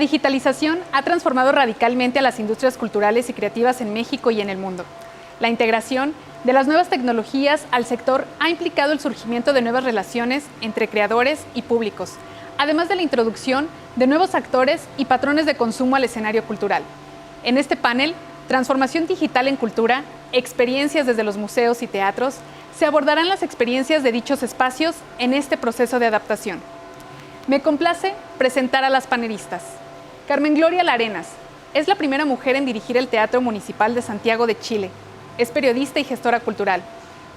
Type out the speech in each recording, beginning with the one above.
digitalización ha transformado radicalmente a las industrias culturales y creativas en México y en el mundo. La integración de las nuevas tecnologías al sector ha implicado el surgimiento de nuevas relaciones entre creadores y públicos, además de la introducción de nuevos actores y patrones de consumo al escenario cultural. En este panel, Transformación digital en cultura, experiencias desde los museos y teatros, se abordarán las experiencias de dichos espacios en este proceso de adaptación. Me complace presentar a las panelistas. Carmen Gloria Larenas es la primera mujer en dirigir el Teatro Municipal de Santiago de Chile. Es periodista y gestora cultural.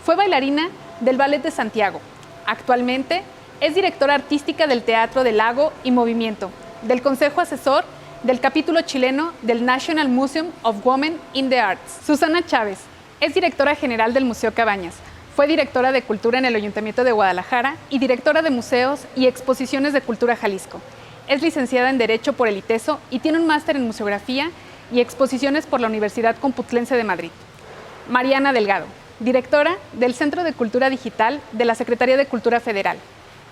Fue bailarina del Ballet de Santiago. Actualmente es directora artística del Teatro del Lago y Movimiento, del Consejo Asesor del capítulo chileno del National Museum of Women in the Arts. Susana Chávez es directora general del Museo Cabañas. Fue directora de Cultura en el Ayuntamiento de Guadalajara y directora de Museos y Exposiciones de Cultura Jalisco. Es licenciada en Derecho por el ITESO y tiene un máster en Museografía y Exposiciones por la Universidad Complutense de Madrid. Mariana Delgado, directora del Centro de Cultura Digital de la Secretaría de Cultura Federal.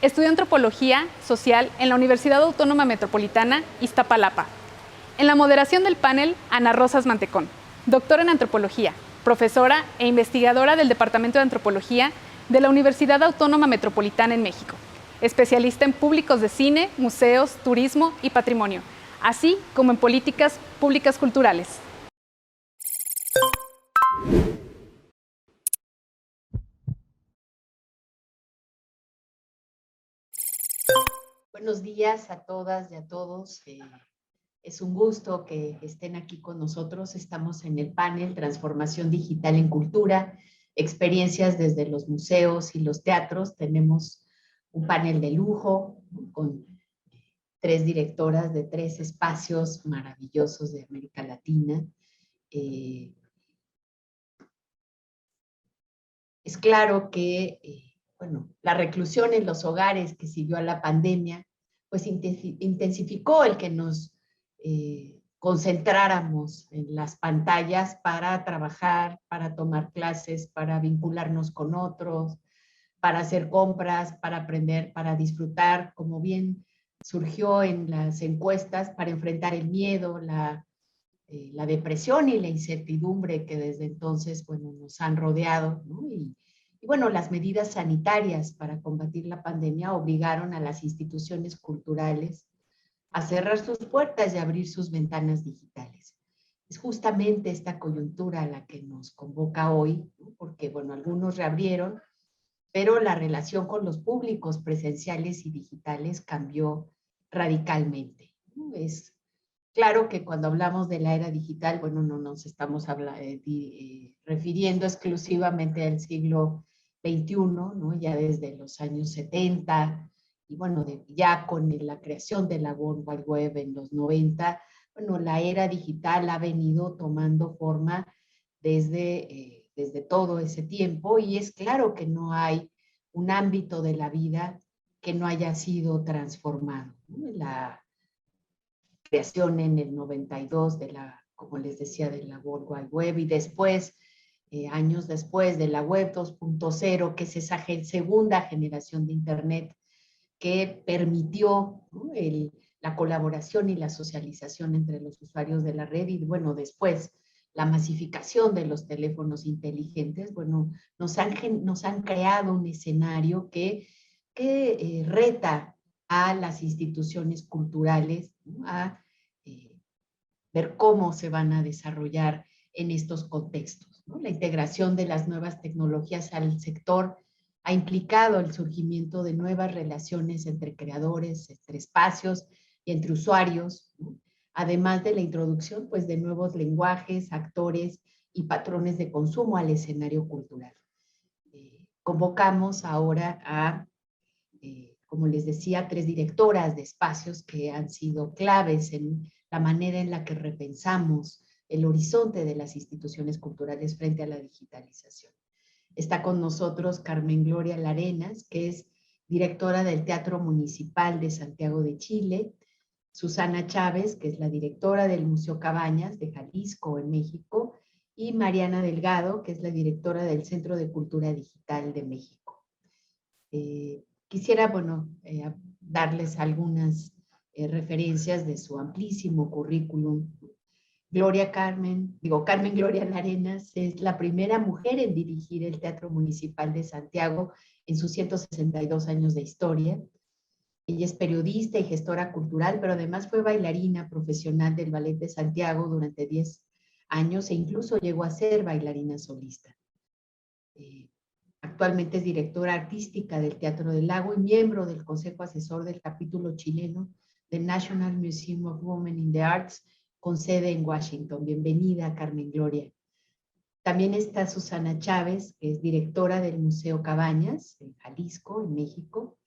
Estudió Antropología Social en la Universidad Autónoma Metropolitana, Iztapalapa. En la moderación del panel, Ana Rosas Mantecón, doctora en Antropología, profesora e investigadora del Departamento de Antropología de la Universidad Autónoma Metropolitana en México, especialista en públicos de cine, museos, turismo y patrimonio, así como en políticas públicas culturales. Buenos días a todas y a todos. Es un gusto que estén aquí con nosotros. Estamos en el panel Transformación Digital en Cultura, experiencias desde los museos y los teatros. Tenemos un panel de lujo, ¿no?, con 3 directoras de 3 espacios maravillosos de América Latina. Es claro que la reclusión en los hogares que siguió a la pandemia, pues intensificó el que nos concentráramos en las pantallas para trabajar, para tomar clases, para vincularnos con otros, para hacer compras, para aprender, para disfrutar, como bien surgió en las encuestas, para enfrentar el miedo, la depresión y la incertidumbre que desde entonces, nos han rodeado, ¿no? Y las medidas sanitarias para combatir la pandemia obligaron a las instituciones culturales a cerrar sus puertas y abrir sus ventanas digitales. Es justamente esta coyuntura la que nos convoca hoy, ¿no? Porque, algunos reabrieron, pero la relación con los públicos presenciales y digitales cambió radicalmente, ¿no? Es claro que cuando hablamos de la era digital, no nos estamos refiriendo exclusivamente al siglo XXI, ¿no? Ya desde los años 70, y ya con la creación de la World Wide Web en los 90, la era digital ha venido tomando forma desde todo ese tiempo, y es claro que no hay un ámbito de la vida que no haya sido transformado, ¿no? La creación en el 92 como les decía, de la World Wide Web, y después, años después, de la Web 2.0, que es esa segunda generación de Internet que permitió, ¿no?, la colaboración y la socialización entre los usuarios de la red, y después la masificación de los teléfonos inteligentes, nos han creado un escenario que reta a las instituciones culturales, ¿no?, a ver cómo se van a desarrollar en estos contextos, ¿no? La integración de las nuevas tecnologías al sector ha implicado el surgimiento de nuevas relaciones entre creadores, entre espacios y entre usuarios, ¿no?, además de la introducción, de nuevos lenguajes, actores y patrones de consumo al escenario cultural. Convocamos ahora a, como les decía, 3 directoras de espacios que han sido claves en la manera en la que repensamos el horizonte de las instituciones culturales frente a la digitalización. Está con nosotros Carmen Gloria Larenas, que es directora del Teatro Municipal de Santiago de Chile; Susana Chávez, que es la directora del Museo Cabañas de Jalisco, en México; y Mariana Delgado, que es la directora del Centro de Cultura Digital de México. Quisiera, darles algunas referencias de su amplísimo currículum. Carmen Gloria Larenas es la primera mujer en dirigir el Teatro Municipal de Santiago en sus 162 años de historia. Ella es periodista y gestora cultural, pero además fue bailarina profesional del Ballet de Santiago durante 10 años e incluso llegó a ser bailarina solista. Actualmente es directora artística del Teatro del Lago y miembro del Consejo Asesor del capítulo chileno del National Museum of Women in the Arts, con sede en Washington. Bienvenida, Carmen Gloria. También está Susana Chávez, que es directora del Museo Cabañas, en Jalisco, en México.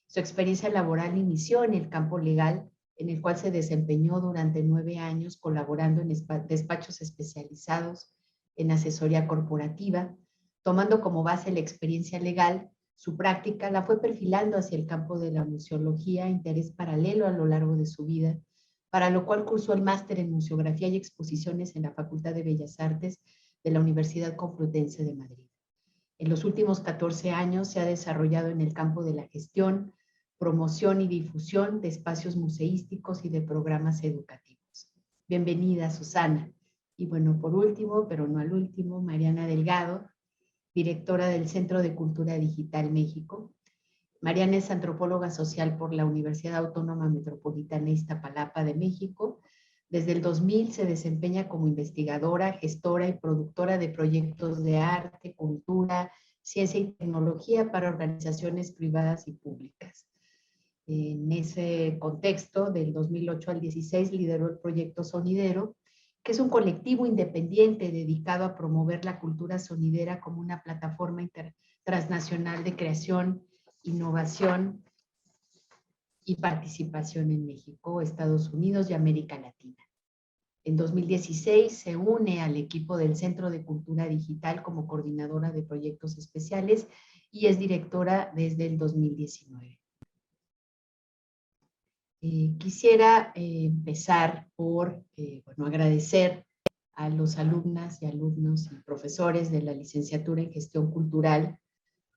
Su experiencia laboral inició en el campo legal, en el cual se desempeñó durante 9 años colaborando en despachos especializados en asesoría corporativa. Tomando como base la experiencia legal, su práctica la fue perfilando hacia el campo de la museología, interés paralelo a lo largo de su vida, para lo cual cursó el máster en museografía y exposiciones en la Facultad de Bellas Artes de la Universidad Complutense de Madrid. En los últimos 14 años se ha desarrollado en el campo de la gestión, promoción y difusión de espacios museísticos y de programas educativos. Bienvenida, Susana. Y bueno, por último, pero no al último, Mariana Delgado, directora del Centro de Cultura Digital México. Mariana es antropóloga social por la Universidad Autónoma Metropolitana Iztapalapa de México. Desde el 2000 se desempeña como investigadora, gestora y productora de proyectos de arte, cultura, ciencia y tecnología para organizaciones privadas y públicas. En ese contexto, del 2008 al 16, lideró el proyecto Sonidero, que es un colectivo independiente dedicado a promover la cultura sonidera como una plataforma transnacional de creación, innovación y participación en México, Estados Unidos y América Latina. En 2016 se une al equipo del Centro de Cultura Digital como coordinadora de proyectos especiales y es directora desde el 2019. Quisiera empezar por agradecer a los alumnas y alumnos y profesores de la licenciatura en Gestión Cultural,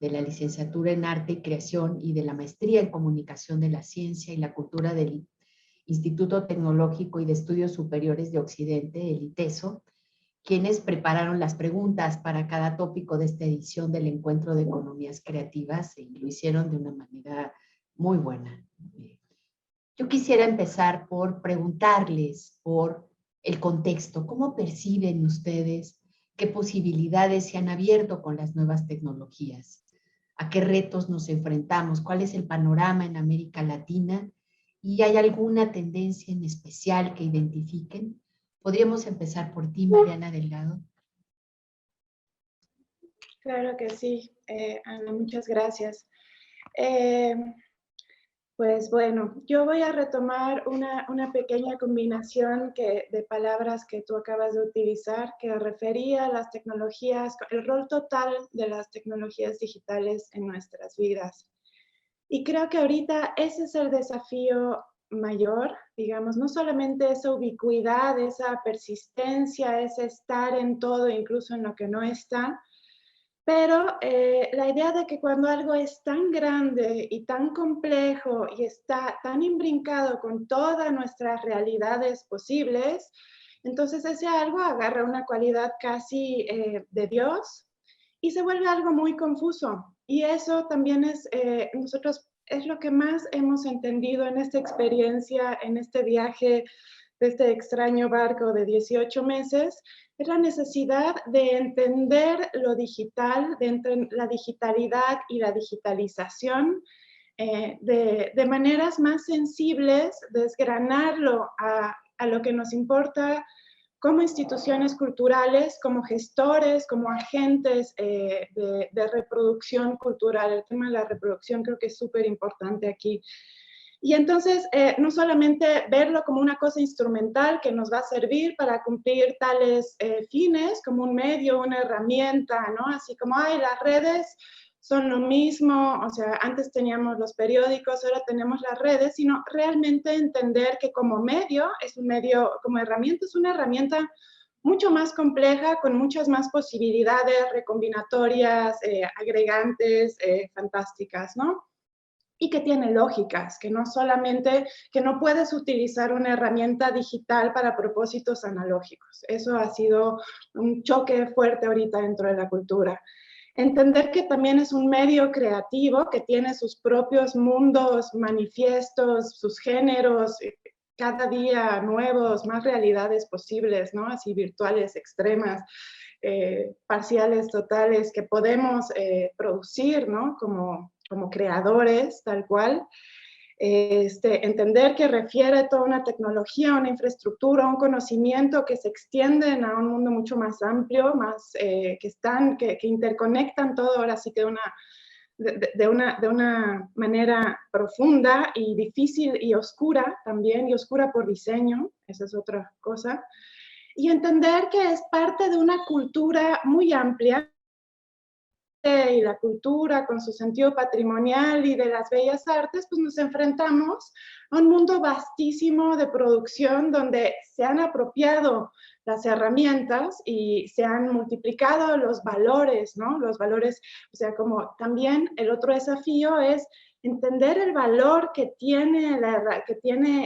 de la licenciatura en Arte y Creación y de la maestría en Comunicación de la Ciencia y la Cultura del Instituto Tecnológico y de Estudios Superiores de Occidente, el ITESO, quienes prepararon las preguntas para cada tópico de esta edición del Encuentro de Economías Creativas y lo hicieron de una manera muy buena. Yo quisiera empezar por preguntarles por el contexto. ¿Cómo perciben ustedes qué posibilidades se han abierto con las nuevas tecnologías? ¿A qué retos nos enfrentamos? ¿Cuál es el panorama en América Latina? ¿Y hay alguna tendencia en especial que identifiquen? Podríamos empezar por ti, Mariana Delgado. Claro que sí, Ana, muchas gracias. Pues bueno, yo voy a retomar una pequeña combinación de palabras que tú acabas de utilizar, que refería a las tecnologías, el rol total de las tecnologías digitales en nuestras vidas. Y creo que ahorita ese es el desafío mayor, digamos, no solamente esa ubicuidad, esa persistencia, ese estar en todo, incluso en lo que no está, pero la idea de que cuando algo es tan grande y tan complejo y está tan imbrincado con todas nuestras realidades posibles, entonces ese algo agarra una cualidad casi de Dios y se vuelve algo muy confuso. Y eso también es, nosotros es lo que más hemos entendido en esta experiencia, en este viaje de este extraño barco de 18 meses, es la necesidad de entender lo digital, de la digitalidad y la digitalización de maneras más sensibles, desgranarlo a lo que nos importa como instituciones culturales, como gestores, como agentes de reproducción cultural. El tema de la reproducción creo que es súper importante aquí. Y entonces, no solamente verlo como una cosa instrumental que nos va a servir para cumplir tales fines, como un medio, una herramienta, ¿no? Así como, ay, las redes son lo mismo, o sea, antes teníamos los periódicos, ahora tenemos las redes, sino realmente entender que como medio, es un medio, como herramienta, es una herramienta mucho más compleja, con muchas más posibilidades recombinatorias, agregantes, fantásticas, ¿no? y que tiene lógicas, que no solamente, que no puedes utilizar una herramienta digital para propósitos analógicos. Eso ha sido un choque fuerte ahorita dentro de la cultura. Entender que también es un medio creativo que tiene sus propios mundos, manifiestos, sus géneros, cada día nuevos, más realidades posibles, ¿no? Así virtuales, extremas, parciales, totales, que podemos producir, ¿no? Como creadores, tal cual. Entender que refiere toda una tecnología, una infraestructura, un conocimiento que se extienden a un mundo mucho más amplio, más, que interconectan todo ahora sí que de una manera profunda y difícil y oscura también, y oscura por diseño, esa es otra cosa. Y entender que es parte de una cultura muy amplia, y la cultura con su sentido patrimonial y de las bellas artes, pues nos enfrentamos a un mundo vastísimo de producción donde se han apropiado las herramientas y se han multiplicado los valores, ¿no? Los valores, o sea, como también el otro desafío es entender el valor que tiene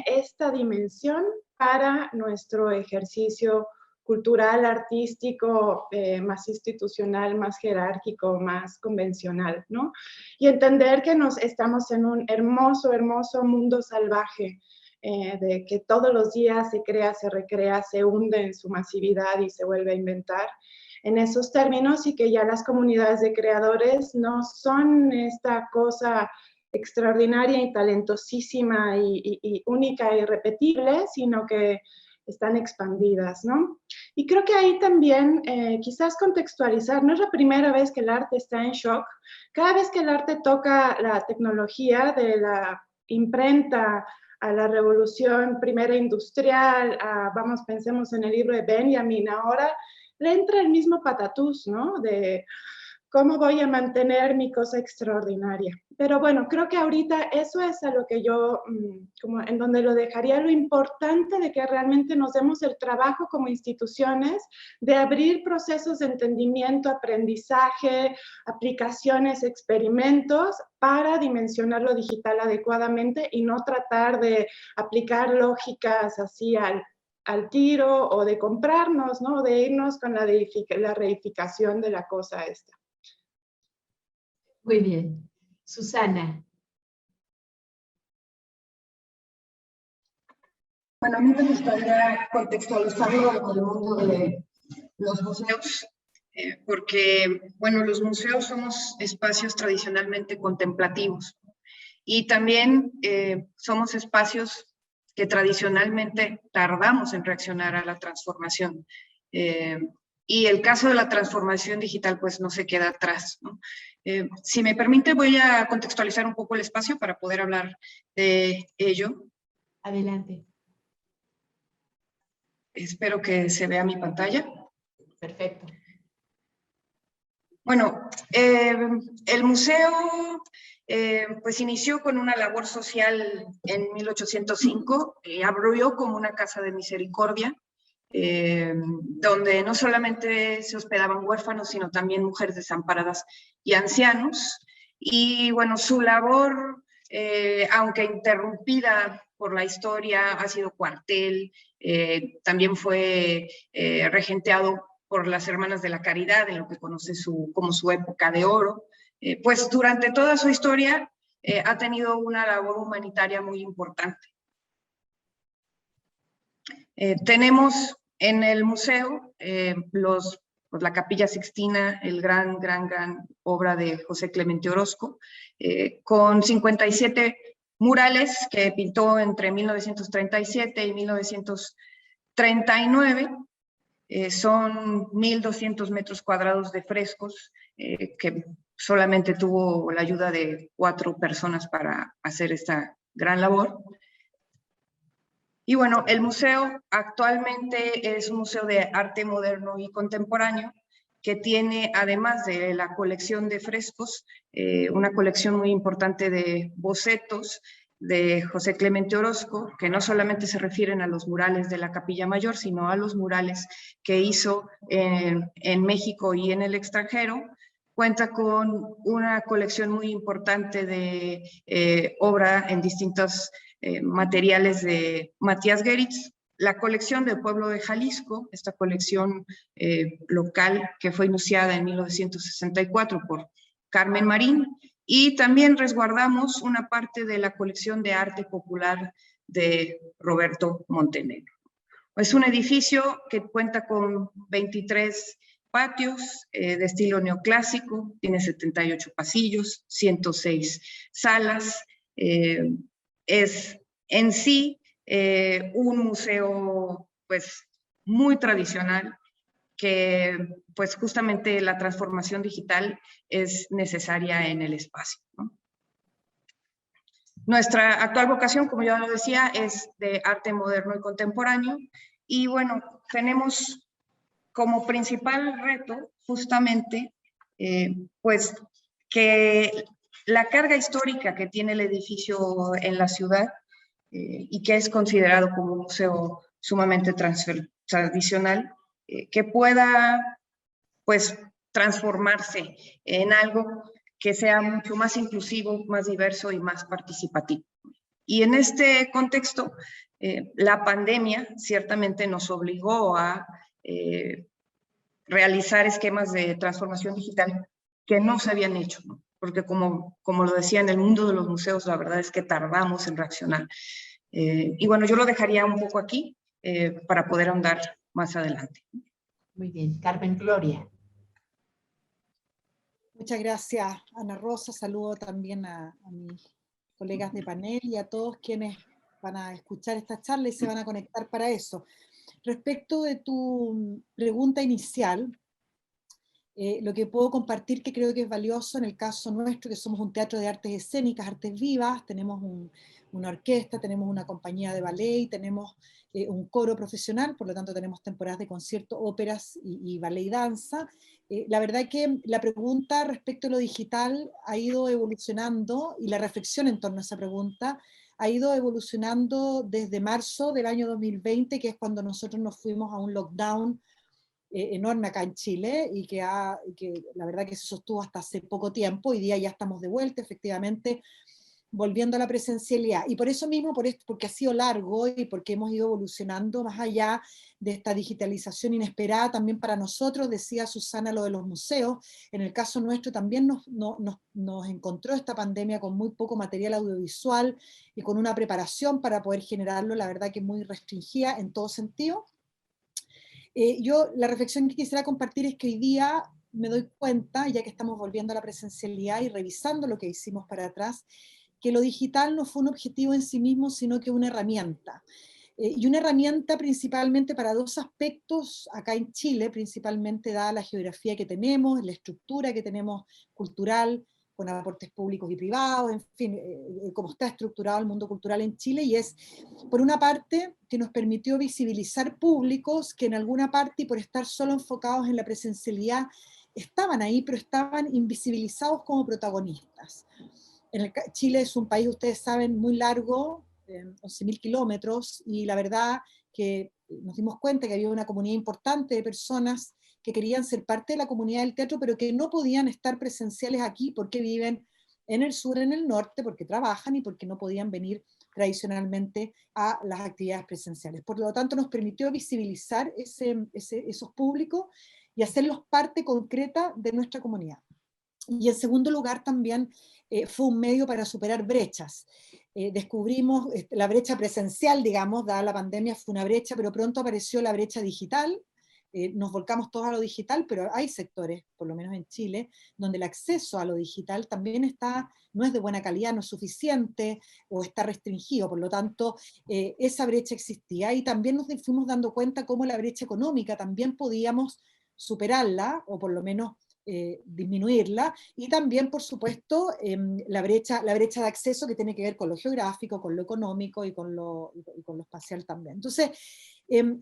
esta dimensión para nuestro ejercicio cultural, artístico, más institucional, más jerárquico, más convencional, ¿no? Y entender que estamos en un hermoso, hermoso mundo salvaje, de que todos los días se crea, se recrea, se hunde en su masividad y se vuelve a inventar en esos términos, y que ya las comunidades de creadores no son esta cosa extraordinaria y talentosísima y única e irrepetible, sino que están expandidas, ¿no? Y creo que ahí también, quizás contextualizar, no es la primera vez que el arte está en shock. Cada vez que el arte toca la tecnología de la imprenta a la revolución primera industrial, pensemos en el libro de Benjamin ahora, le entra el mismo patatús, ¿no? De ¿cómo voy a mantener mi cosa extraordinaria? Pero bueno, creo que ahorita eso es a lo que yo, como en donde lo dejaría, lo importante de que realmente nos demos el trabajo como instituciones de abrir procesos de entendimiento, aprendizaje, aplicaciones, experimentos para dimensionar lo digital adecuadamente y no tratar de aplicar lógicas así al tiro o de comprarnos, ¿no? De irnos con la reificación de la cosa esta. Muy bien. Susana. Bueno, a mí me gustaría contextualizarlo en el mundo de los museos, porque, bueno, los museos somos espacios tradicionalmente contemplativos y también somos espacios que tradicionalmente tardamos en reaccionar a la transformación. Y el caso de la transformación digital pues no se queda atrás, ¿no? Si me permite, voy a contextualizar un poco el espacio para poder hablar de ello. Adelante. Espero que se vea mi pantalla. Perfecto. Bueno, el museo pues inició con una labor social en 1805, abrió como una casa de misericordia, donde no solamente se hospedaban huérfanos, sino también mujeres desamparadas y ancianos. Y bueno, su labor, aunque interrumpida por la historia, ha sido cuartel, también fue regenteado por las Hermanas de la Caridad, en lo que conoce como su época de oro. Pues durante toda su historia ha tenido una labor humanitaria muy importante. Tenemos en el museo la Capilla Sixtina, el gran obra de José Clemente Orozco, con 57 murales que pintó entre 1937 y 1939. Son 1.200 metros cuadrados de frescos que solamente tuvo la ayuda de 4 personas para hacer esta gran labor. Y bueno, el museo actualmente es un museo de arte moderno y contemporáneo que tiene, además de la colección de frescos, una colección muy importante de bocetos de José Clemente Orozco, que no solamente se refieren a los murales de la Capilla Mayor, sino a los murales que hizo en México y en el extranjero, cuenta con una colección muy importante de obra en distintos materiales de Matías Geritz, la colección del pueblo de Jalisco, esta colección local que fue iniciada en 1964 por Carmen Marín, y también resguardamos una parte de la colección de arte popular de Roberto Montenegro. Es un edificio que cuenta con 23 patios de estilo neoclásico, tiene 78 pasillos, 106 salas, es en sí un museo pues muy tradicional, que pues justamente la transformación digital es necesaria en el espacio, ¿no? Nuestra actual vocación, como ya lo decía, es de arte moderno y contemporáneo, y bueno, tenemos como principal reto justamente pues que la carga histórica que tiene el edificio en la ciudad y que es considerado como un museo sumamente tradicional, que pueda pues transformarse en algo que sea mucho más inclusivo, más diverso y más participativo. Y en este contexto, la pandemia ciertamente nos obligó a realizar esquemas de transformación digital que no se habían hecho, ¿no? Porque como lo decía, en el mundo de los museos la verdad es que tardamos en reaccionar. Y bueno, yo lo dejaría un poco aquí para poder ahondar más adelante. Muy bien. Carmen Gloria. Muchas gracias, Ana Rosa. Saludo también a mis colegas de panel y a todos quienes van a escuchar esta charla y se van a conectar para eso. Respecto de tu pregunta inicial, lo que puedo compartir que creo que es valioso en el caso nuestro, que somos un teatro de artes escénicas, artes vivas, tenemos una orquesta, tenemos una compañía de ballet, tenemos un coro profesional, por lo tanto tenemos temporadas de concierto, óperas y ballet y danza. La verdad que la pregunta respecto a lo digital ha ido evolucionando, y la reflexión en torno a esa pregunta ha ido evolucionando desde marzo del año 2020, que es cuando nosotros nos fuimos a un lockdown enorme acá en Chile, y que la verdad que se sostuvo hasta hace poco tiempo. Hoy día ya estamos de vuelta, efectivamente, volviendo a la presencialidad. Y por eso mismo, porque ha sido largo y porque hemos ido evolucionando más allá de esta digitalización inesperada también para nosotros, decía Susana lo de los museos, en el caso nuestro también nos encontró esta pandemia con muy poco material audiovisual y con una preparación para poder generarlo, la verdad que muy restringida en todo sentido. Yo la reflexión que quisiera compartir es que hoy día me doy cuenta, ya que estamos volviendo a la presencialidad y revisando lo que hicimos para atrás, que lo digital no fue un objetivo en sí mismo, sino que una herramienta. Y una herramienta principalmente para dos aspectos acá en Chile, principalmente dada la geografía que tenemos, la estructura que tenemos cultural, con aportes públicos y privados, en fin, cómo está estructurado el mundo cultural en Chile, y es, por una parte, que nos permitió visibilizar públicos que en alguna parte, y por estar solo enfocados en la presencialidad, estaban ahí, pero estaban invisibilizados como protagonistas. Chile es un país, ustedes saben, muy largo, 11.000 kilómetros, y la verdad que nos dimos cuenta que había una comunidad importante de personas que querían ser parte de la comunidad del teatro, pero que no podían estar presenciales aquí porque viven en el sur, en el norte, porque trabajan y porque no podían venir tradicionalmente a las actividades presenciales. Por lo tanto, nos permitió visibilizar esos públicos y hacerlos parte concreta de nuestra comunidad. Y en segundo lugar también fue un medio para superar brechas. Descubrimos la brecha presencial, digamos, dada la pandemia fue una brecha, pero pronto apareció la brecha digital. Nos volcamos todos a lo digital, pero hay sectores, por lo menos en Chile, donde el acceso a lo digital también no es de buena calidad, no es suficiente o está restringido. Por lo tanto, esa brecha existía, y también nos fuimos dando cuenta cómo la brecha económica también podíamos superarla, o por lo menos disminuirla, y también, por supuesto, la brecha de acceso que tiene que ver con lo geográfico, con lo económico y con lo espacial también. Entonces,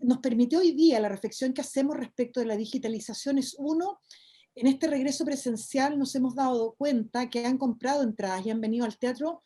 nos permitió hoy día, la reflexión que hacemos respecto de la digitalización es, uno, en este regreso presencial nos hemos dado cuenta que han comprado entradas y han venido al teatro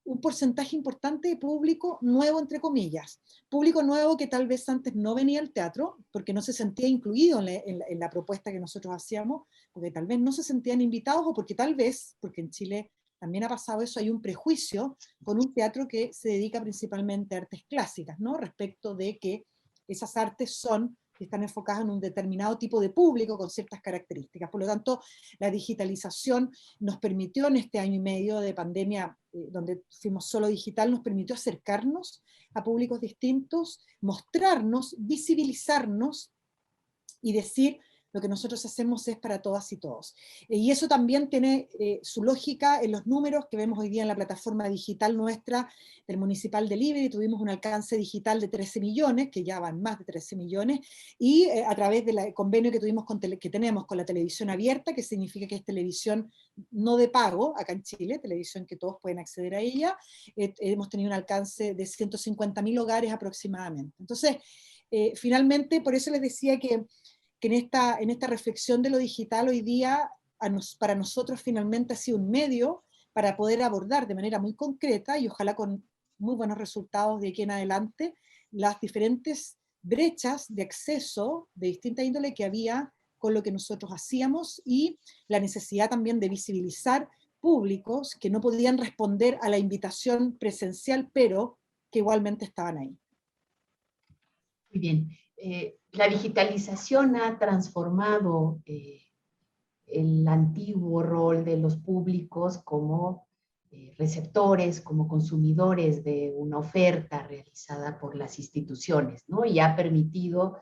un porcentaje importante de público nuevo, entre comillas. Público nuevo que tal vez antes no venía al teatro, porque no se sentía incluido en la propuesta que nosotros hacíamos, porque tal vez no se sentían invitados, o porque tal vez, porque en Chile también ha pasado eso, hay un prejuicio con un teatro que se dedica principalmente a artes clásicas, ¿no? Respecto de que esas artes están enfocadas en un determinado tipo de público con ciertas características. Por lo tanto, la digitalización nos permitió en este año y medio de pandemia, donde fuimos solo digital, nos permitió acercarnos a públicos distintos, mostrarnos, visibilizarnos y decir: lo que nosotros hacemos es para todas y todos. Y eso también tiene su lógica en los números que vemos hoy día en la plataforma digital nuestra del Municipal Delivery. Tuvimos un alcance digital de 13 millones, que ya van más de 13 millones, y a través del convenio que tenemos con la televisión abierta, que significa que es televisión no de pago, acá en Chile, televisión que todos pueden acceder a ella, hemos tenido un alcance de 150.000 hogares aproximadamente. Entonces, finalmente, por eso les decía que en esta reflexión de lo digital hoy día, para nosotros finalmente ha sido un medio para poder abordar de manera muy concreta, y ojalá con muy buenos resultados de aquí en adelante, las diferentes brechas de acceso de distinta índole que había con lo que nosotros hacíamos, y la necesidad también de visibilizar públicos que no podían responder a la invitación presencial, pero que igualmente estaban ahí. Muy bien. La digitalización ha transformado el antiguo rol de los públicos como receptores, como consumidores de una oferta realizada por las instituciones, ¿no? Y ha permitido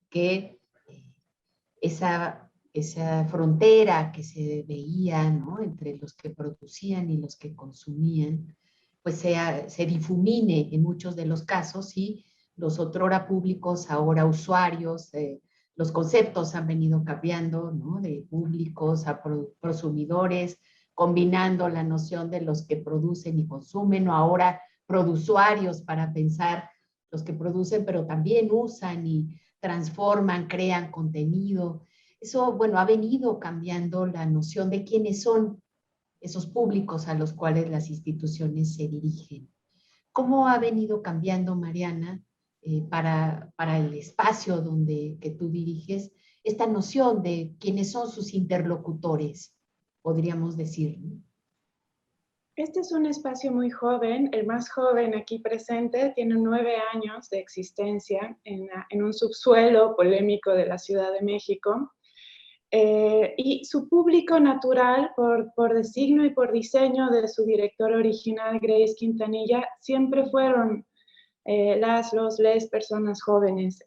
que esa frontera que se veía, ¿no?, entre los que producían y los que consumían, pues se difumine en muchos de los casos, y los otrora públicos, ahora usuarios, los conceptos han venido cambiando, ¿no?, de públicos a prosumidores, combinando la noción de los que producen y consumen, o ahora produsuarios, para pensar los que producen, pero también usan y transforman, crean contenido. Eso, bueno, ha venido cambiando la noción de quiénes son esos públicos a los cuales las instituciones se dirigen. ¿Cómo ha venido cambiando, Mariana, para el espacio que tú diriges, esta noción de quiénes son sus interlocutores, podríamos decir, ¿no? Este es un espacio muy joven, el más joven aquí presente, tiene 9 años de existencia en un subsuelo polémico de la Ciudad de México. Y su público natural, por designio y por diseño de su director original, Grace Quintanilla, siempre fueron les personas jóvenes.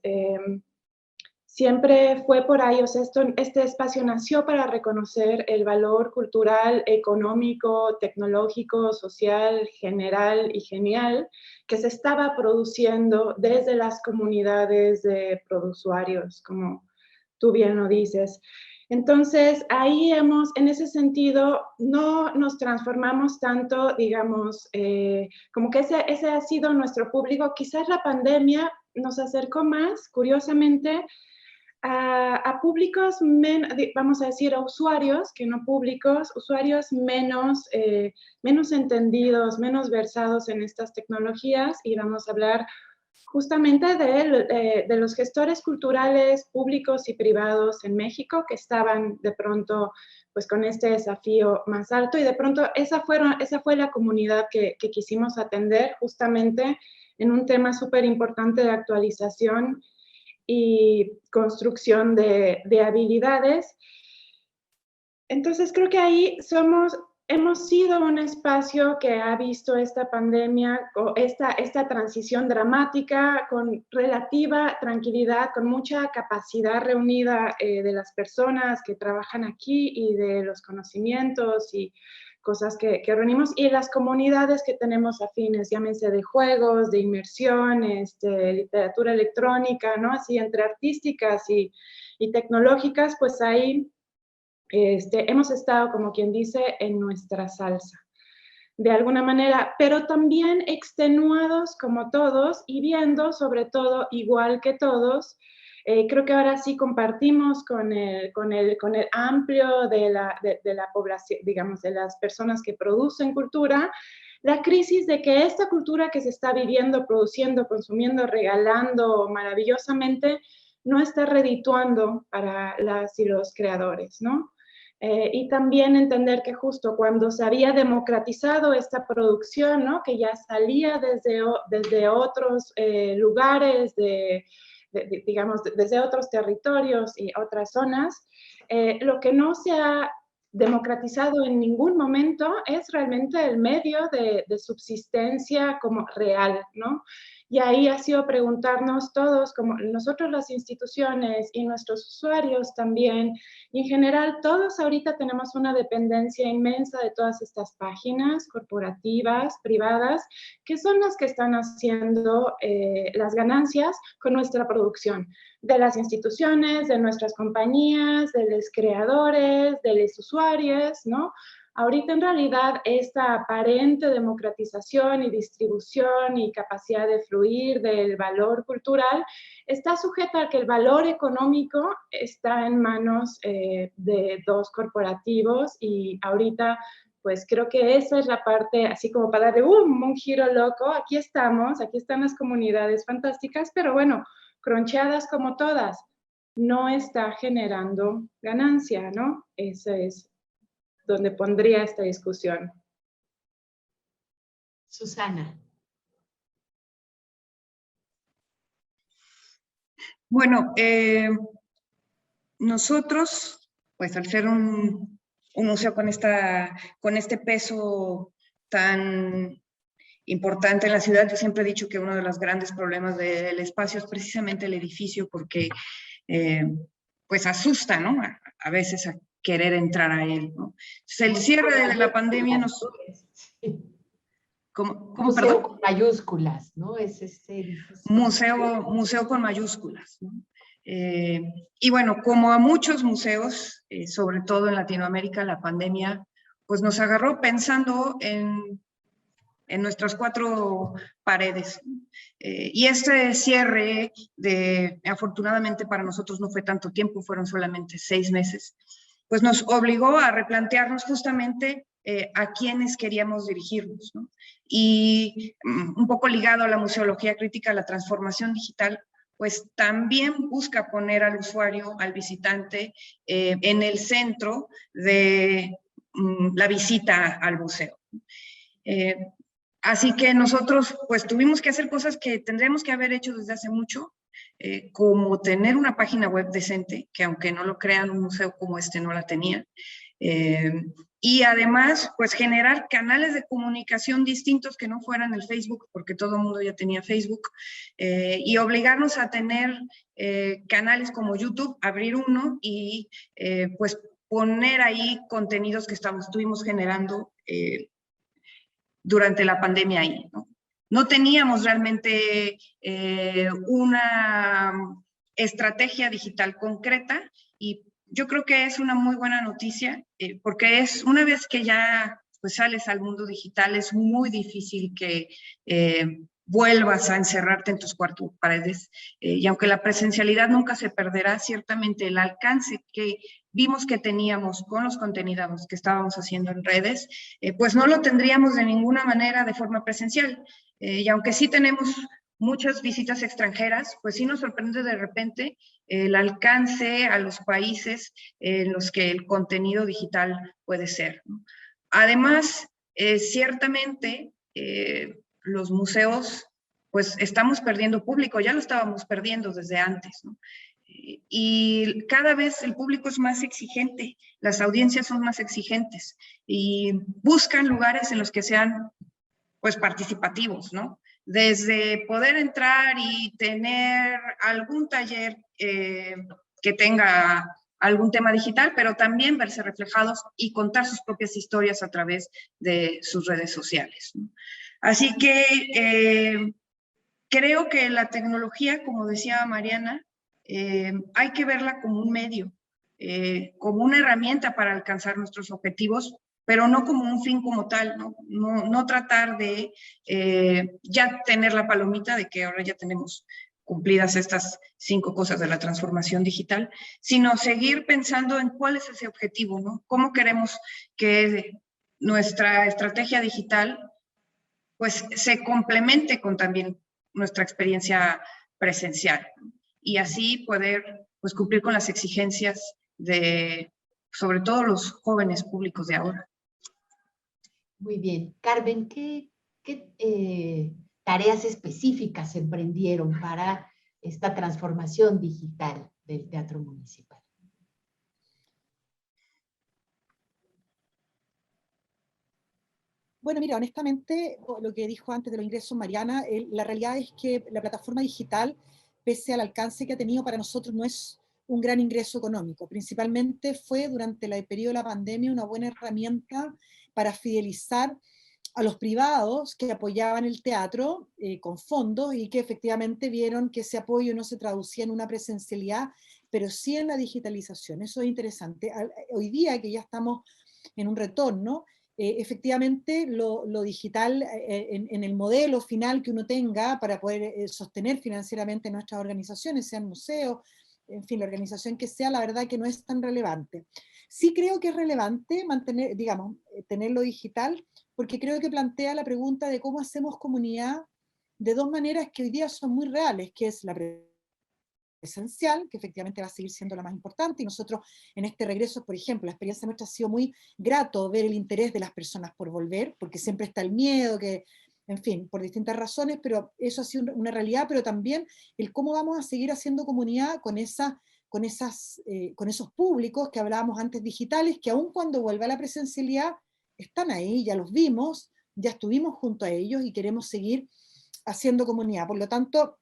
Siempre fue por ahí, o sea, este espacio nació para reconocer el valor cultural, económico, tecnológico, social, general y genial que se estaba produciendo desde las comunidades de usuarios, como tú bien lo dices. Entonces, ahí en ese sentido, no nos transformamos tanto, digamos, como que ese ha sido nuestro público. Quizás la pandemia nos acercó más, curiosamente, a públicos, vamos a decir, a usuarios, que no públicos, usuarios menos entendidos, menos versados en estas tecnologías, y vamos a hablar justamente de los gestores culturales públicos y privados en México, que estaban de pronto pues con este desafío más alto, y de pronto esa fue la comunidad que quisimos atender justamente en un tema súper importante de actualización y construcción de habilidades. Entonces creo que ahí hemos sido un espacio que ha visto esta pandemia, o esta transición dramática, con relativa tranquilidad, con mucha capacidad reunida de las personas que trabajan aquí y de los conocimientos y cosas que reunimos, y las comunidades que tenemos afines, llámense de juegos, de inmersión, literatura electrónica, ¿no? Así entre artísticas y tecnológicas, pues ahí hemos estado, como quien dice, en nuestra salsa, de alguna manera, pero también extenuados como todos y viendo, sobre todo, igual que todos. Creo que ahora sí compartimos con el amplio de la población, digamos, de las personas que producen cultura, la crisis de que esta cultura que se está viviendo, produciendo, consumiendo, regalando maravillosamente, no está redituando para las y los creadores, ¿no? Y también entender que justo cuando se había democratizado esta producción, ¿no? Que ya salía desde otros lugares, digamos, desde otros territorios y otras zonas, lo que no se ha democratizado en ningún momento es realmente el medio de subsistencia como real, ¿no? Y ahí ha sido preguntarnos todos, como nosotros las instituciones y nuestros usuarios también, y en general todos ahorita tenemos una dependencia inmensa de todas estas páginas corporativas, privadas, que son las que están haciendo las ganancias con nuestra producción, de las instituciones, de nuestras compañías, de los creadores, de los usuarios, ¿no? Ahorita en realidad esta aparente democratización y distribución y capacidad de fluir del valor cultural está sujeta a que el valor económico está en manos de dos corporativos, y ahorita pues creo que esa es la parte, así como para darle un giro loco. Aquí estamos, aquí están las comunidades fantásticas, pero bueno, croncheadas como todas, no está generando ganancia, ¿no? Eso es donde pondría esta discusión. Susana. Bueno, nosotros, pues al ser un museo con este peso tan importante en la ciudad, yo siempre he dicho que uno de los grandes problemas del espacio es precisamente el edificio, porque pues asusta, ¿no? A veces a querer entrar a él, ¿no? Entonces, el cierre de la pandemia nos... ¿Cómo, museo con mayúsculas, ¿no? Es ese edificio. Museo con mayúsculas, ¿no? Y bueno, como a muchos museos, sobre todo en Latinoamérica, la pandemia pues nos agarró pensando en nuestras cuatro paredes. Y este cierre, afortunadamente para nosotros no fue tanto tiempo, fueron solamente 6 meses, pues nos obligó a replantearnos justamente a quiénes queríamos dirigirnos, ¿no? Y un poco ligado a la museología crítica, la transformación digital, pues también busca poner al usuario, al visitante, en el centro de la visita al museo. Así que nosotros pues tuvimos que hacer cosas que tendríamos que haber hecho desde hace mucho, como tener una página web decente, que aunque no lo crean, un museo como este no la tenía. Y además, pues generar canales de comunicación distintos que no fueran el Facebook, porque todo el mundo ya tenía Facebook, y obligarnos a tener canales como YouTube, abrir uno y pues poner ahí contenidos que estuvimos generando durante la pandemia ahí, ¿no? No teníamos realmente una estrategia digital concreta, y yo creo que es una muy buena noticia, porque es una vez que ya pues, sales al mundo digital, es muy difícil que vuelvas a encerrarte en tus cuatro paredes, y aunque la presencialidad nunca se perderá, ciertamente el alcance que vimos que teníamos con los contenidos que estábamos haciendo en redes, pues no lo tendríamos de ninguna manera de forma presencial. Y aunque sí tenemos muchas visitas extranjeras, pues sí nos sorprende de repente el alcance a los países en los que el contenido digital puede ser, ¿no? Además, ciertamente, los museos, pues estamos perdiendo público, ya lo estábamos perdiendo desde antes, ¿no? Y cada vez el público es más exigente, las audiencias son más exigentes y buscan lugares en los que sean pues participativos, ¿no? Desde poder entrar y tener algún taller que tenga algún tema digital, pero también verse reflejados y contar sus propias historias a través de sus redes sociales, ¿no? Así que creo que la tecnología, como decía Mariana, hay que verla como un medio, como una herramienta para alcanzar nuestros objetivos, pero no como un fin como tal, no tratar de ya tener la palomita de que ahora ya tenemos cumplidas estas 5 cosas de la transformación digital, sino seguir pensando en cuál es ese objetivo, ¿no? ¿Cómo queremos que nuestra estrategia digital pues se complemente con también nuestra experiencia presencial, ¿no? Y así poder pues cumplir con las exigencias de sobre todo los jóvenes públicos de ahora. Muy bien. Carmen, tareas específicas emprendieron para esta transformación digital del Teatro Municipal? Bueno, mira, honestamente, lo que dijo antes de los ingresos Mariana, la realidad es que la plataforma digital, pese al alcance que ha tenido para nosotros, no es un gran ingreso económico. Principalmente fue durante el periodo de la pandemia una buena herramienta para fidelizar a los privados que apoyaban el teatro con fondos y que efectivamente vieron que ese apoyo no se traducía en una presencialidad, pero sí en la digitalización. Eso es interesante. Hoy día que ya estamos en un retorno, efectivamente lo digital en el modelo final que uno tenga para poder sostener financieramente nuestras organizaciones, sean museos, en fin, la organización que sea, la verdad que no es tan relevante. Sí creo que es relevante mantener, digamos, tenerlo digital, porque creo que plantea la pregunta de cómo hacemos comunidad de dos maneras que hoy día son muy reales, que es la presencial, que efectivamente va a seguir siendo la más importante, y nosotros en este regreso, por ejemplo, la experiencia nuestra ha sido muy grato ver el interés de las personas por volver, porque siempre está el miedo, que, en fin, por distintas razones, pero eso ha sido una realidad, pero también el cómo vamos a seguir haciendo comunidad con esos públicos que hablábamos antes digitales, que aun cuando vuelva a la presencialidad, están ahí, ya los vimos, ya estuvimos junto a ellos y queremos seguir haciendo comunidad. Por lo tanto,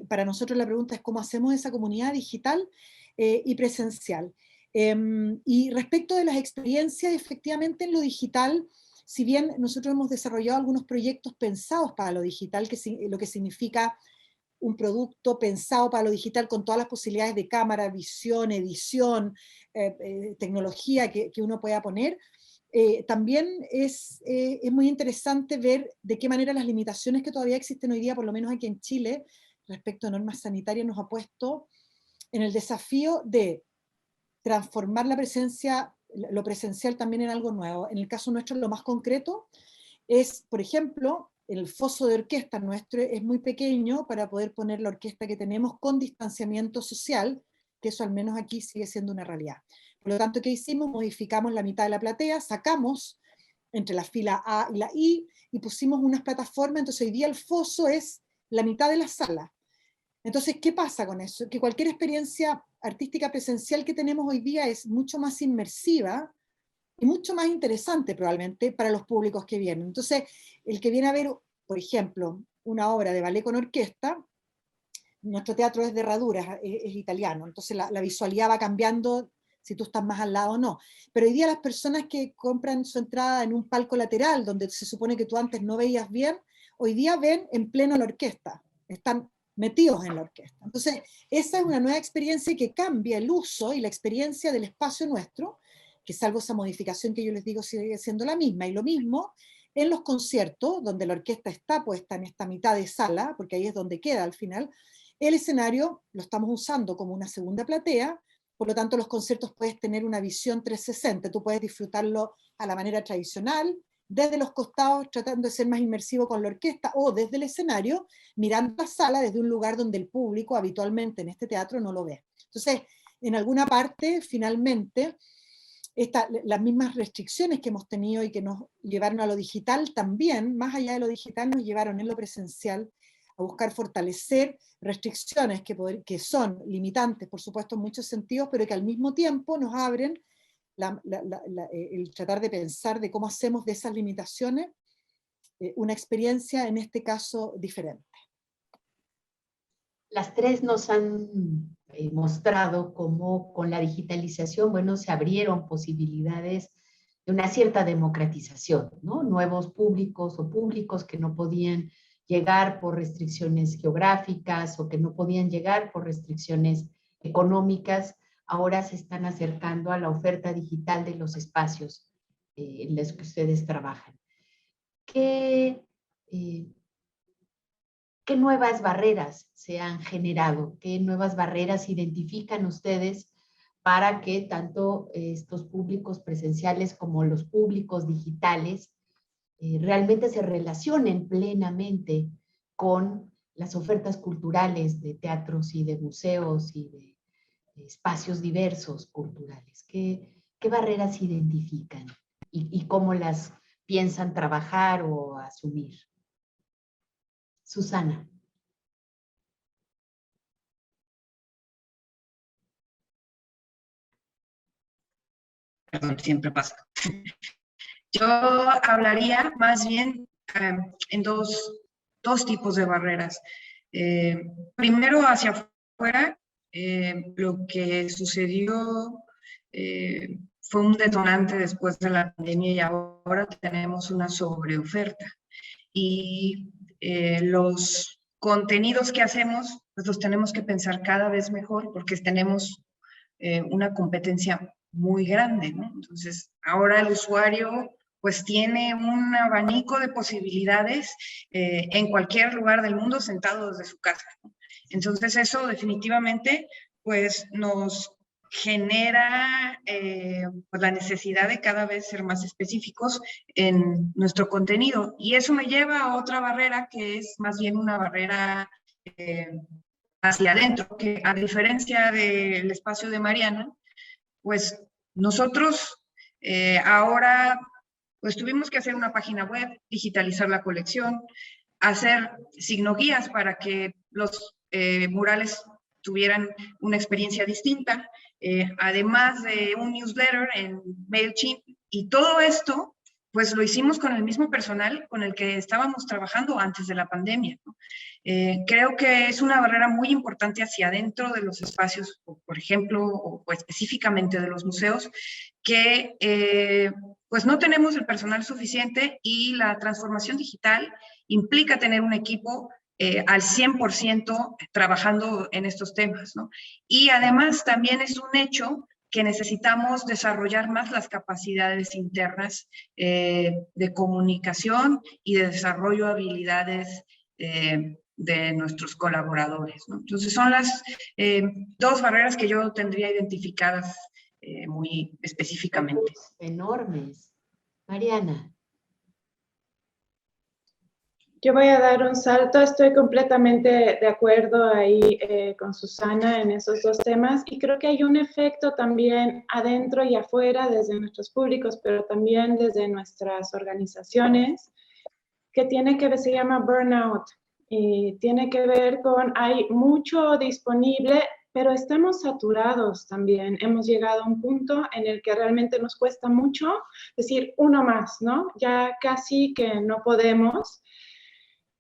para nosotros la pregunta es cómo hacemos esa comunidad digital y presencial. Y respecto de las experiencias, efectivamente en lo digital, si bien nosotros hemos desarrollado algunos proyectos pensados para lo digital, lo que significa un producto pensado para lo digital con todas las posibilidades de cámara, visión, edición, tecnología que uno pueda poner, también es muy interesante ver de qué manera las limitaciones que todavía existen hoy día, por lo menos aquí en Chile, respecto a normas sanitarias, nos ha puesto en el desafío de transformar lo presencial también en algo nuevo. En el caso nuestro, lo más concreto es, por ejemplo, el foso de orquesta nuestro es muy pequeño para poder poner la orquesta que tenemos con distanciamiento social, que eso al menos aquí sigue siendo una realidad. Por lo tanto, ¿qué hicimos? Modificamos la mitad de la platea, sacamos entre la fila A y la I y pusimos unas plataformas, entonces hoy día el foso es la mitad de la sala. Entonces, ¿qué pasa con eso? Que cualquier experiencia artística presencial que tenemos hoy día es mucho más inmersiva y mucho más interesante probablemente para los públicos que vienen. Entonces, el que viene a ver, por ejemplo, una obra de ballet con orquesta, nuestro teatro es de herraduras, es italiano, entonces la visualidad va cambiando si tú estás más al lado o no. Pero hoy día las personas que compran su entrada en un palco lateral, donde se supone que tú antes no veías bien, hoy día ven en pleno la orquesta, están metidos en la orquesta. Entonces, esa es una nueva experiencia que cambia el uso y la experiencia del espacio nuestro, que salvo esa modificación que yo les digo sigue siendo la misma, y lo mismo en los conciertos, donde la orquesta está puesta en esta mitad de sala, porque ahí es donde queda al final, el escenario lo estamos usando como una segunda platea, por lo tanto los conciertos puedes tener una visión 360, tú puedes disfrutarlo a la manera tradicional, desde los costados tratando de ser más inmersivo con la orquesta, o desde el escenario mirando la sala desde un lugar donde el público habitualmente en este teatro no lo ve. Entonces, en alguna parte, finalmente, las mismas restricciones que hemos tenido y que nos llevaron a lo digital también, más allá de lo digital, nos llevaron en lo presencial a buscar fortalecer restricciones que son limitantes, por supuesto, en muchos sentidos, pero que al mismo tiempo nos abren el tratar de pensar de cómo hacemos de esas limitaciones una experiencia, en este caso, diferente. Las tres nos han mostrado cómo con la digitalización, bueno, se abrieron posibilidades de una cierta democratización, ¿no? Nuevos públicos o públicos que no podían llegar por restricciones geográficas o que no podían llegar por restricciones económicas, ahora se están acercando a la oferta digital de los espacios en los que ustedes trabajan. ¿Qué nuevas barreras se han generado? ¿Qué nuevas barreras identifican ustedes para que tanto estos públicos presenciales como los públicos digitales realmente se relacionen plenamente con las ofertas culturales de teatros y de museos y de espacios diversos culturales. ¿Qué barreras identifican y cómo las piensan trabajar o asumir? Susana. Perdón, siempre pasa. Yo hablaría más bien en dos tipos de barreras. Primero, hacia afuera, lo que sucedió fue un detonante después de la pandemia y ahora tenemos una sobreoferta. Y los contenidos que hacemos, pues los tenemos que pensar cada vez mejor porque tenemos una competencia muy grande, ¿no? Entonces, ahora el usuario pues tiene un abanico de posibilidades en cualquier lugar del mundo sentado desde su casa, ¿no? Entonces, eso definitivamente pues nos genera pues, la necesidad de cada vez ser más específicos en nuestro contenido. Y eso me lleva a otra barrera que es más bien una barrera hacia adentro, que a diferencia del espacio de Mariana, pues nosotros ahora pues tuvimos que hacer una página web, digitalizar la colección, hacer signoguías para que los murales tuvieran una experiencia distinta, además de un newsletter en MailChimp, y todo esto pues lo hicimos con el mismo personal con el que estábamos trabajando antes de la pandemia, ¿no? Creo que es una barrera muy importante hacia adentro de los espacios, por ejemplo, o específicamente de los museos, que pues no tenemos el personal suficiente y la transformación digital implica tener un equipo al 100% trabajando en estos temas, ¿no? Y además también es un hecho que necesitamos desarrollar más las capacidades internas de comunicación y de desarrollo de habilidades de nuestros colaboradores, ¿no? Entonces son las dos barreras que yo tendría identificadas muy específicamente. Enormes. Mariana. Yo voy a dar un salto, estoy completamente de acuerdo ahí con Susana en esos dos temas y creo que hay un efecto también adentro y afuera desde nuestros públicos, pero también desde nuestras organizaciones que tiene que ver, se llama burnout y tiene que ver con hay mucho disponible, pero estamos saturados también. Hemos llegado a un punto en el que realmente nos cuesta mucho decir uno más, ¿no? Ya casi que no podemos.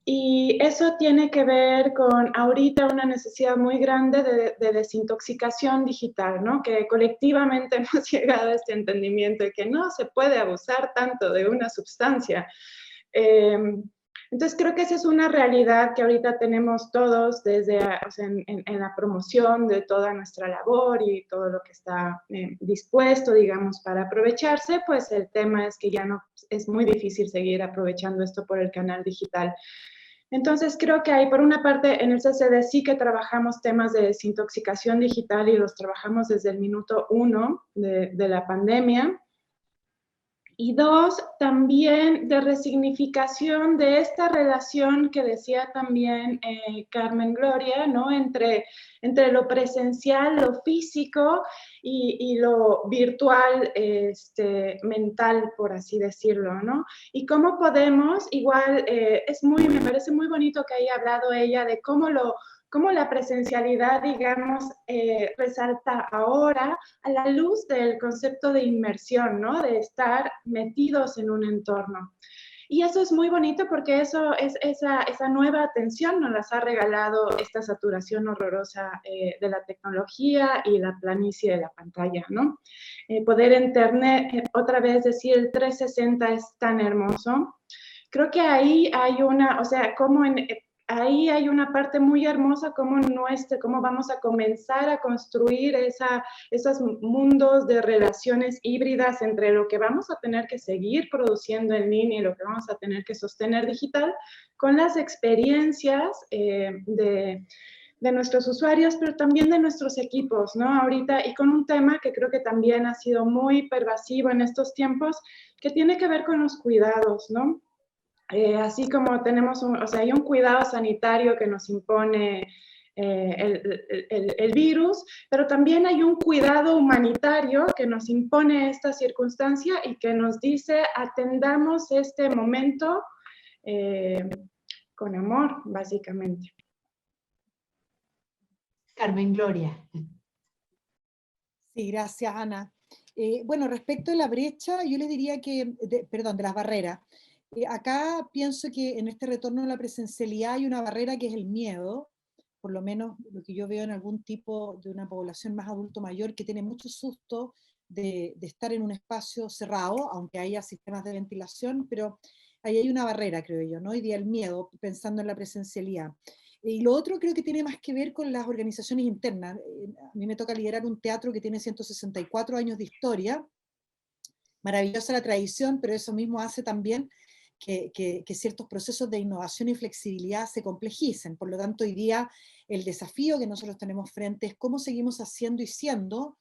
Y eso tiene que ver con ahorita una necesidad muy grande de desintoxicación digital, ¿no? Que colectivamente hemos llegado a este entendimiento de que no se puede abusar tanto de una sustancia. Entonces creo que esa es una realidad que ahorita tenemos todos desde, o sea, en la promoción de toda nuestra labor y todo lo que está dispuesto, digamos, para aprovecharse, pues el tema es que ya no es muy difícil seguir aprovechando esto por el canal digital. Entonces creo que hay, por una parte, en el CCD sí que trabajamos temas de desintoxicación digital y los trabajamos desde el minuto 1 de la pandemia. Y dos, también de resignificación de esta relación que decía también Carmen Gloria, ¿no? Entre lo presencial, lo físico y lo virtual, mental, por así decirlo, ¿no? Y cómo podemos, igual, me parece muy bonito que haya hablado ella de cómo la presencialidad, digamos, resalta ahora a la luz del concepto de inmersión, ¿no? De estar metidos en un entorno. Y eso es muy bonito porque eso es esa nueva atención nos las ha regalado esta saturación horrorosa de la tecnología y la planicie de la pantalla, ¿no? Poder internet, otra vez decir el 360 es tan hermoso. Creo que ahí hay ahí hay una parte muy hermosa cómo vamos a comenzar a construir esos mundos de relaciones híbridas entre lo que vamos a tener que seguir produciendo en línea y lo que vamos a tener que sostener digital con las experiencias de nuestros usuarios, pero también de nuestros equipos, ¿no? Ahorita, y con un tema que creo que también ha sido muy pervasivo en estos tiempos, que tiene que ver con los cuidados, ¿no? así como tenemos hay un cuidado sanitario que nos impone el virus, pero también hay un cuidado humanitario que nos impone esta circunstancia y que nos dice atendamos este momento con amor, básicamente. Carmen Gloria. Sí, gracias, Ana. Bueno, respecto de la brecha, yo les diría que, perdón, de las barreras. Acá pienso que en este retorno a la presencialidad hay una barrera que es el miedo, por lo menos lo que yo veo en algún tipo de una población más adulto mayor que tiene mucho susto de estar en un espacio cerrado, aunque haya sistemas de ventilación, pero ahí hay una barrera, creo yo, ¿no? Hoy día el miedo, pensando en la presencialidad. Y lo otro creo que tiene más que ver con las organizaciones internas. A mí me toca liderar un teatro que tiene 164 años de historia, maravillosa la tradición, pero eso mismo hace también que ciertos procesos de innovación y flexibilidad se complejicen. Por lo tanto, hoy día el desafío que nosotros tenemos frente es cómo seguimos haciendo y siendo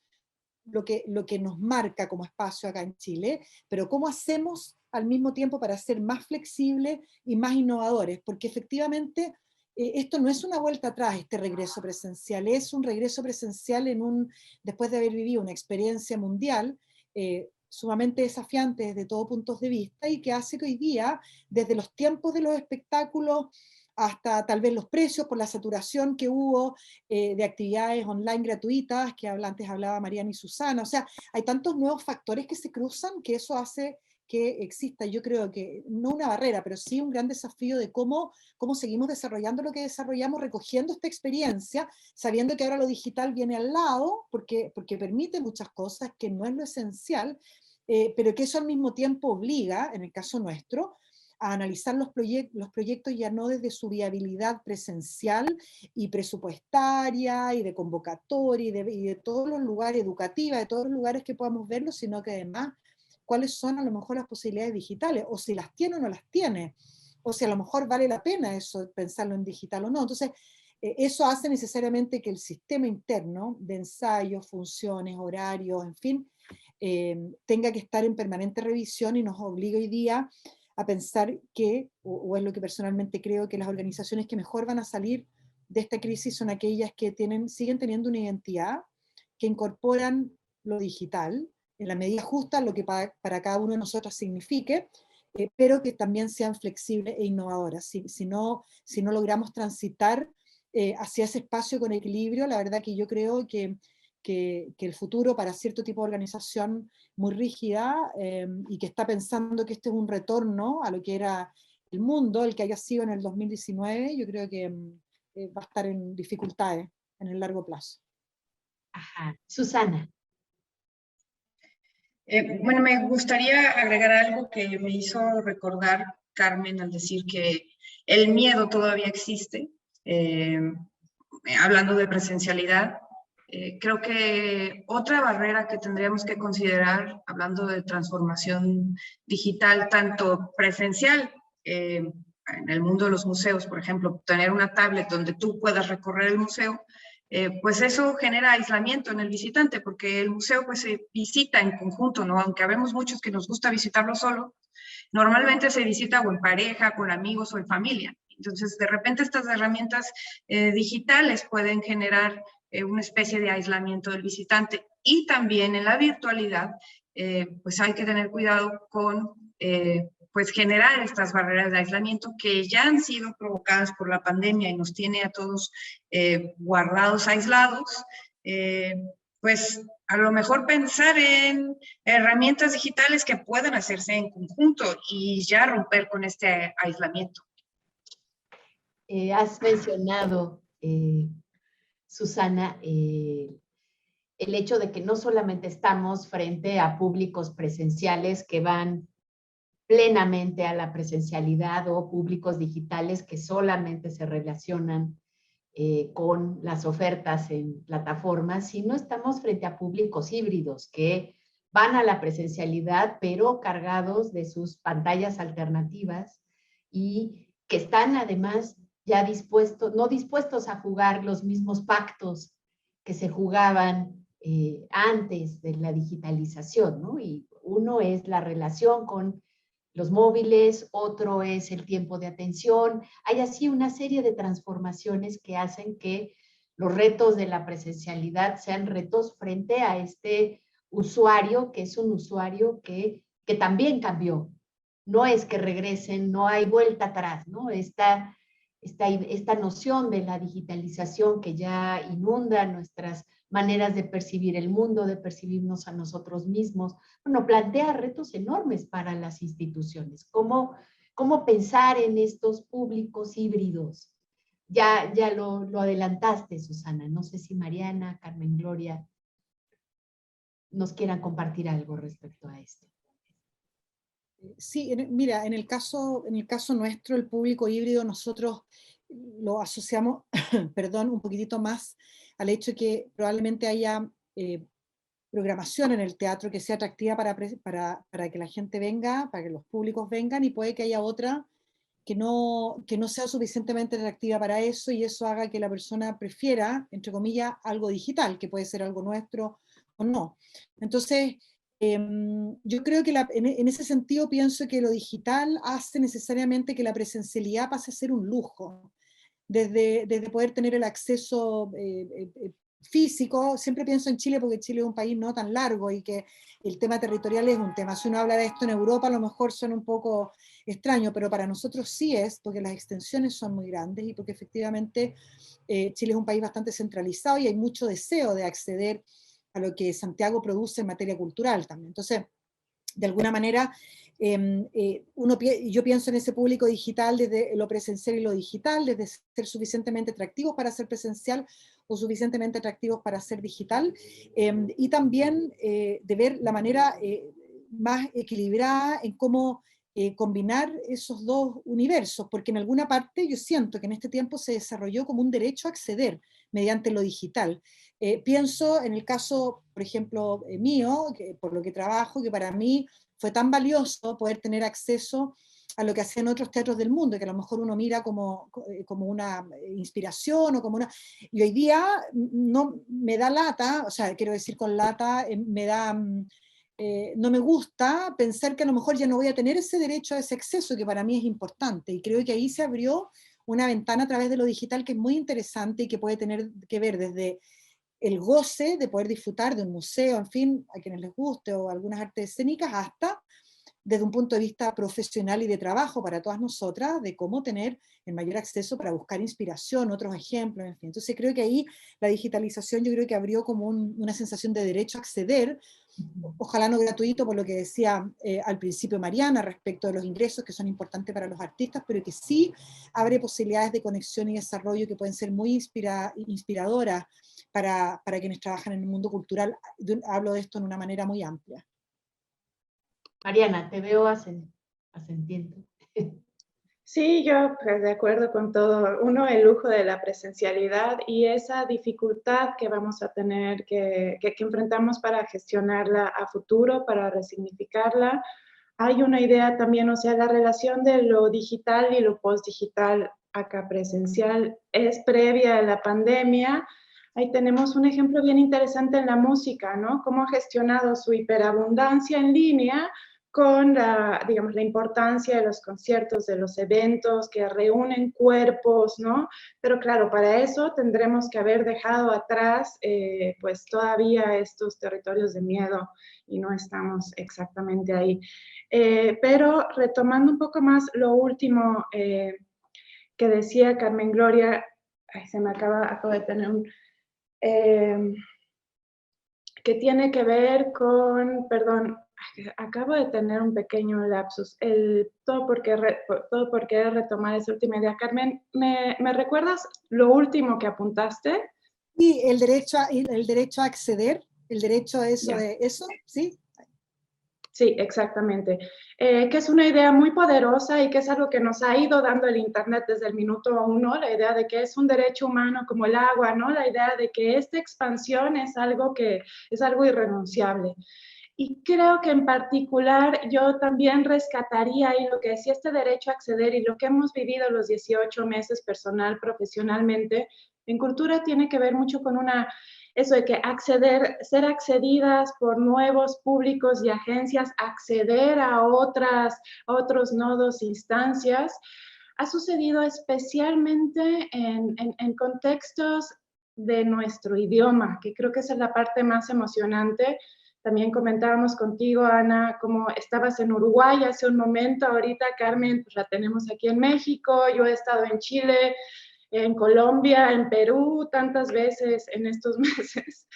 lo que nos marca como espacio acá en Chile, pero cómo hacemos al mismo tiempo para ser más flexibles y más innovadores, porque efectivamente esto no es una vuelta atrás, este regreso presencial, es un regreso presencial después de haber vivido una experiencia mundial sumamente desafiante desde todos puntos de vista y que hace que hoy día, desde los tiempos de los espectáculos hasta tal vez los precios por la saturación que hubo de actividades online gratuitas, que antes hablaba Mariana y Susana, o sea, hay tantos nuevos factores que se cruzan que eso hace que exista, yo creo que no una barrera, pero sí un gran desafío de cómo seguimos desarrollando lo que desarrollamos, recogiendo esta experiencia, sabiendo que ahora lo digital viene al lado, porque permite muchas cosas, que no es lo esencial, pero que eso al mismo tiempo obliga, en el caso nuestro, a analizar los proyectos ya no desde su viabilidad presencial y presupuestaria y de convocatoria y de todos los lugares educativos, de todos los lugares que podamos verlo, sino que además cuáles son a lo mejor las posibilidades digitales, o si las tiene o no las tiene, o si a lo mejor vale la pena eso, pensarlo en digital o no. Entonces, eso hace necesariamente que el sistema interno de ensayos, funciones, horarios, en fin, tenga que estar en permanente revisión y nos obliga hoy día a pensar que, o es lo que personalmente creo, que las organizaciones que mejor van a salir de esta crisis son aquellas que siguen teniendo una identidad, que incorporan lo digital, en la medida justa, lo que para cada uno de nosotros signifique, pero que también sean flexibles e innovadoras. Si no logramos transitar hacia ese espacio con equilibrio, la verdad que yo creo que el futuro para cierto tipo de organización muy rígida y que está pensando que este es un retorno a lo que era el mundo, el que haya sido en el 2019, yo creo que va a estar en dificultades en el largo plazo. Ajá. Susana. Bueno, me gustaría agregar algo que me hizo recordar Carmen al decir que el miedo todavía existe, hablando de presencialidad. Creo que otra barrera que tendríamos que considerar, hablando de transformación digital, tanto presencial, en el mundo de los museos, por ejemplo, tener una tablet donde tú puedas recorrer el museo, pues eso genera aislamiento en el visitante, porque el museo pues se visita en conjunto, ¿no? Aunque habemos muchos que nos gusta visitarlo solo, normalmente se visita o en pareja, con amigos o en familia. Entonces, de repente estas herramientas digitales pueden generar una especie de aislamiento del visitante. Y también en la virtualidad, pues hay que tener cuidado con pues generar estas barreras de aislamiento que ya han sido provocadas por la pandemia y nos tiene a todos guardados, aislados. Pues a lo mejor pensar en herramientas digitales que puedan hacerse en conjunto y ya romper con este aislamiento. Has mencionado, Susana, el hecho de que no solamente estamos frente a públicos presenciales que van plenamente a la presencialidad o públicos digitales que solamente se relacionan con las ofertas en plataformas, sino estamos frente a públicos híbridos que van a la presencialidad, pero cargados de sus pantallas alternativas y que están además ya no dispuestos a jugar los mismos pactos que se jugaban antes de la digitalización, ¿no? Y uno es la relación con los móviles, otro es el tiempo de atención. Hay así una serie de transformaciones que hacen que los retos de la presencialidad sean retos frente a este usuario, que es un usuario que también cambió. No es que regresen, no hay vuelta atrás, ¿no? Esta noción de la digitalización que ya inunda nuestras maneras de percibir el mundo, de percibirnos a nosotros mismos, bueno, plantea retos enormes para las instituciones. ¿Cómo pensar en estos públicos híbridos? Ya lo adelantaste, Susana. No sé si Mariana, Carmen Gloria nos quieran compartir algo respecto a esto. Sí, mira, en el caso nuestro, el público híbrido, nosotros lo asociamos, perdón, un poquitito más al hecho de que probablemente haya programación en el teatro que sea atractiva para que la gente venga, para que los públicos vengan, y puede que haya otra que no sea suficientemente atractiva para eso, y eso haga que la persona prefiera, entre comillas, algo digital, que puede ser algo nuestro o no. Entonces, yo creo que en ese sentido pienso que lo digital hace necesariamente que la presencialidad pase a ser un lujo. Desde poder tener el acceso físico, siempre pienso en Chile porque Chile es un país no tan largo y que el tema territorial es un tema. Si uno habla de esto en Europa a lo mejor suena un poco extraño, pero para nosotros sí es, porque las extensiones son muy grandes y porque efectivamente Chile es un país bastante centralizado y hay mucho deseo de acceder a lo que Santiago produce en materia cultural también. Entonces, de alguna manera, yo pienso en ese público digital desde lo presencial y lo digital, desde ser suficientemente atractivos para ser presencial o suficientemente atractivos para ser digital, y también de ver la manera más equilibrada en cómo combinar esos dos universos, porque en alguna parte yo siento que en este tiempo se desarrolló como un derecho a acceder mediante lo digital. Pienso en el caso, por ejemplo, mío, por lo que trabajo, que para mí fue tan valioso poder tener acceso a lo que hacían otros teatros del mundo, que a lo mejor uno mira como una inspiración o como una... Y hoy día no me da lata, o sea, quiero decir con lata, me da... no me gusta pensar que a lo mejor ya no voy a tener ese derecho a ese acceso que para mí es importante, y creo que ahí se abrió una ventana a través de lo digital que es muy interesante y que puede tener que ver desde el goce de poder disfrutar de un museo, en fin, a quienes les guste, o algunas artes escénicas, hasta desde un punto de vista profesional y de trabajo para todas nosotras, de cómo tener el mayor acceso para buscar inspiración, otros ejemplos, en fin. Entonces creo que ahí la digitalización yo creo que abrió como una sensación de derecho a acceder, ojalá no gratuito, por lo que decía al principio Mariana respecto de los ingresos que son importantes para los artistas, pero que sí abre posibilidades de conexión y desarrollo que pueden ser muy inspiradoras para quienes trabajan en el mundo cultural. Hablo de esto en una manera muy amplia. Mariana, te veo asentiendo. Sí, yo pues, de acuerdo con todo. Uno, el lujo de la presencialidad y esa dificultad que vamos a tener, que enfrentamos para gestionarla a futuro, para resignificarla. Hay una idea también, o sea, la relación de lo digital y lo post-digital acá presencial es previa a la pandemia. Ahí tenemos un ejemplo bien interesante en la música, ¿no? Cómo ha gestionado su hiperabundancia en línea con digamos, la importancia de los conciertos, de los eventos que reúnen cuerpos, ¿no? Pero claro, para eso tendremos que haber dejado atrás, pues todavía estos territorios de miedo, y no estamos exactamente ahí. Pero retomando un poco más lo último que decía Carmen Gloria, ay, se me acabo de tener un... que tiene que ver con, perdón, acabo de tener un pequeño lapsus, todo porque retomar esa última idea. Carmen, ¿me recuerdas lo último que apuntaste? Y el derecho a acceder, el derecho a eso, de eso, ¿sí? Sí, exactamente. Que es una idea muy poderosa y que es algo que nos ha ido dando el Internet desde el minuto uno, la idea de que es un derecho humano como el agua, ¿no? La idea de que esta expansión es algo irrenunciable. Y creo que en particular yo también rescataría ahí lo que decía este derecho a acceder y lo que hemos vivido los 18 meses personal, profesionalmente, En cultura tiene que ver mucho con eso de que ser accedidas por nuevos públicos y agencias, acceder a otros nodos, instancias, ha sucedido especialmente en contextos de nuestro idioma, que creo que esa es la parte más emocionante. También comentábamos contigo, Ana, cómo estabas en Uruguay hace un momento, ahorita Carmen pues la tenemos aquí en México, yo he estado en Chile, en Colombia, en Perú, tantas veces en estos meses.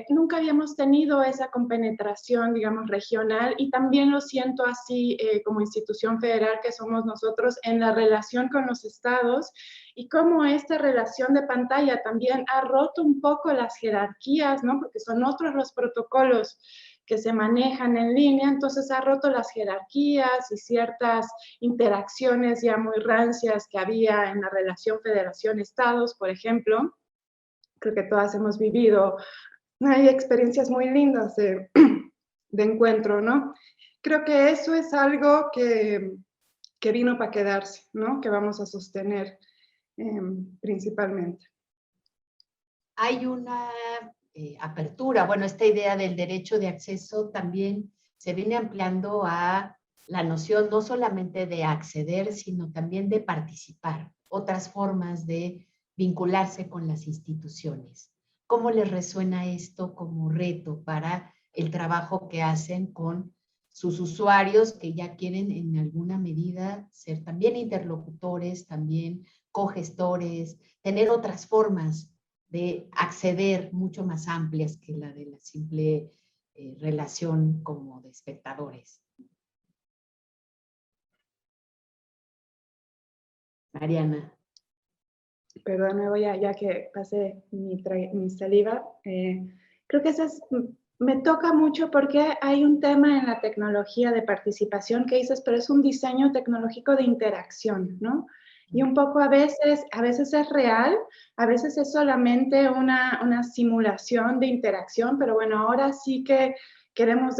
Nunca habíamos tenido esa compenetración, digamos, regional, y también lo siento así como institución federal que somos nosotros en la relación con los estados, y cómo esta relación de pantalla también ha roto un poco las jerarquías, ¿no? Porque son otros los protocolos que se manejan en línea, entonces ha roto las jerarquías y ciertas interacciones ya muy rancias que había en la relación federación-estados, por ejemplo. Creo que todas hemos vivido, hay experiencias muy lindas de encuentro, ¿no? Creo que eso es algo que vino para quedarse, ¿no? Que vamos a sostener principalmente. Hay una apertura, bueno, esta idea del derecho de acceso también se viene ampliando a la noción no solamente de acceder, sino también de participar, otras formas de vincularse con las instituciones. ¿Cómo les resuena esto como reto para el trabajo que hacen con sus usuarios que ya quieren en alguna medida ser también interlocutores, también cogestores, tener otras formas de acceder mucho más amplias que la de la simple relación como de espectadores? Mariana. Perdón, me voy ya que pasé mi saliva. Creo que me toca mucho porque hay un tema en la tecnología de participación que dices, pero es un diseño tecnológico de interacción, ¿no? Y un poco a veces es real, a veces es solamente una simulación de interacción, pero bueno, ahora sí que queremos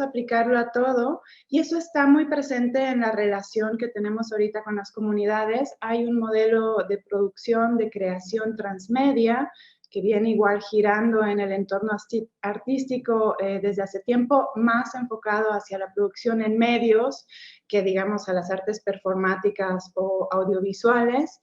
aplicarlo a todo, y eso está muy presente en la relación que tenemos ahorita con las comunidades. Hay un modelo de producción, de creación transmedia, que viene igual girando en el entorno artístico desde hace tiempo, más enfocado hacia la producción en medios que, digamos, a las artes performáticas o audiovisuales.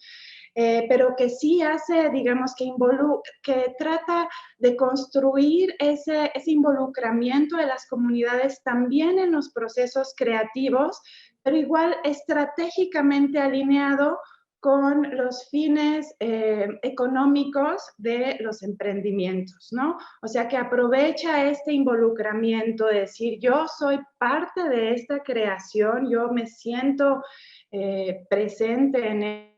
Pero que sí hace, digamos, que trata de construir ese involucramiento de las comunidades también en los procesos creativos, pero igual estratégicamente alineado con los fines económicos de los emprendimientos, ¿no? O sea, que aprovecha este involucramiento de decir, yo soy parte de esta creación, yo me siento presente en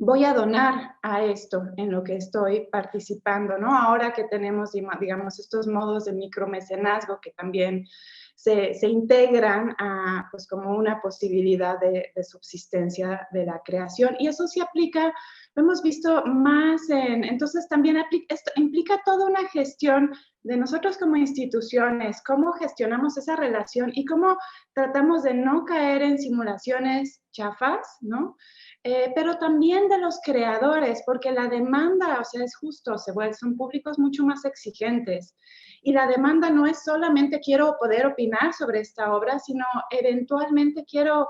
voy a donar a esto en lo que estoy participando, ¿no? Ahora que tenemos, digamos, estos modos de micromecenazgo que también se integran a, pues, como una posibilidad de subsistencia de la creación. Y eso se aplica, lo hemos visto más entonces también esto implica toda una gestión de nosotros como instituciones, cómo gestionamos esa relación y cómo tratamos de no caer en simulaciones chafas, ¿no? Pero también de los creadores, porque la demanda, o sea, es justo, son públicos mucho más exigentes. Y la demanda no es solamente quiero poder opinar sobre esta obra, sino eventualmente quiero,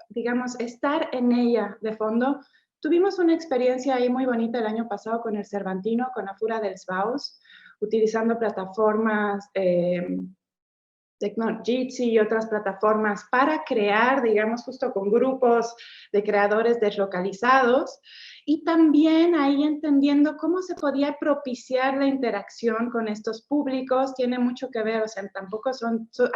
digamos, estar en ella de fondo. Tuvimos una experiencia ahí muy bonita el año pasado con el Cervantino, con la Fura dels Baus, utilizando plataformas Jitsi y otras plataformas para crear, digamos, justo con grupos de creadores deslocalizados, y también ahí entendiendo cómo se podía propiciar la interacción con estos públicos. Tiene mucho que ver, o sea, tampoco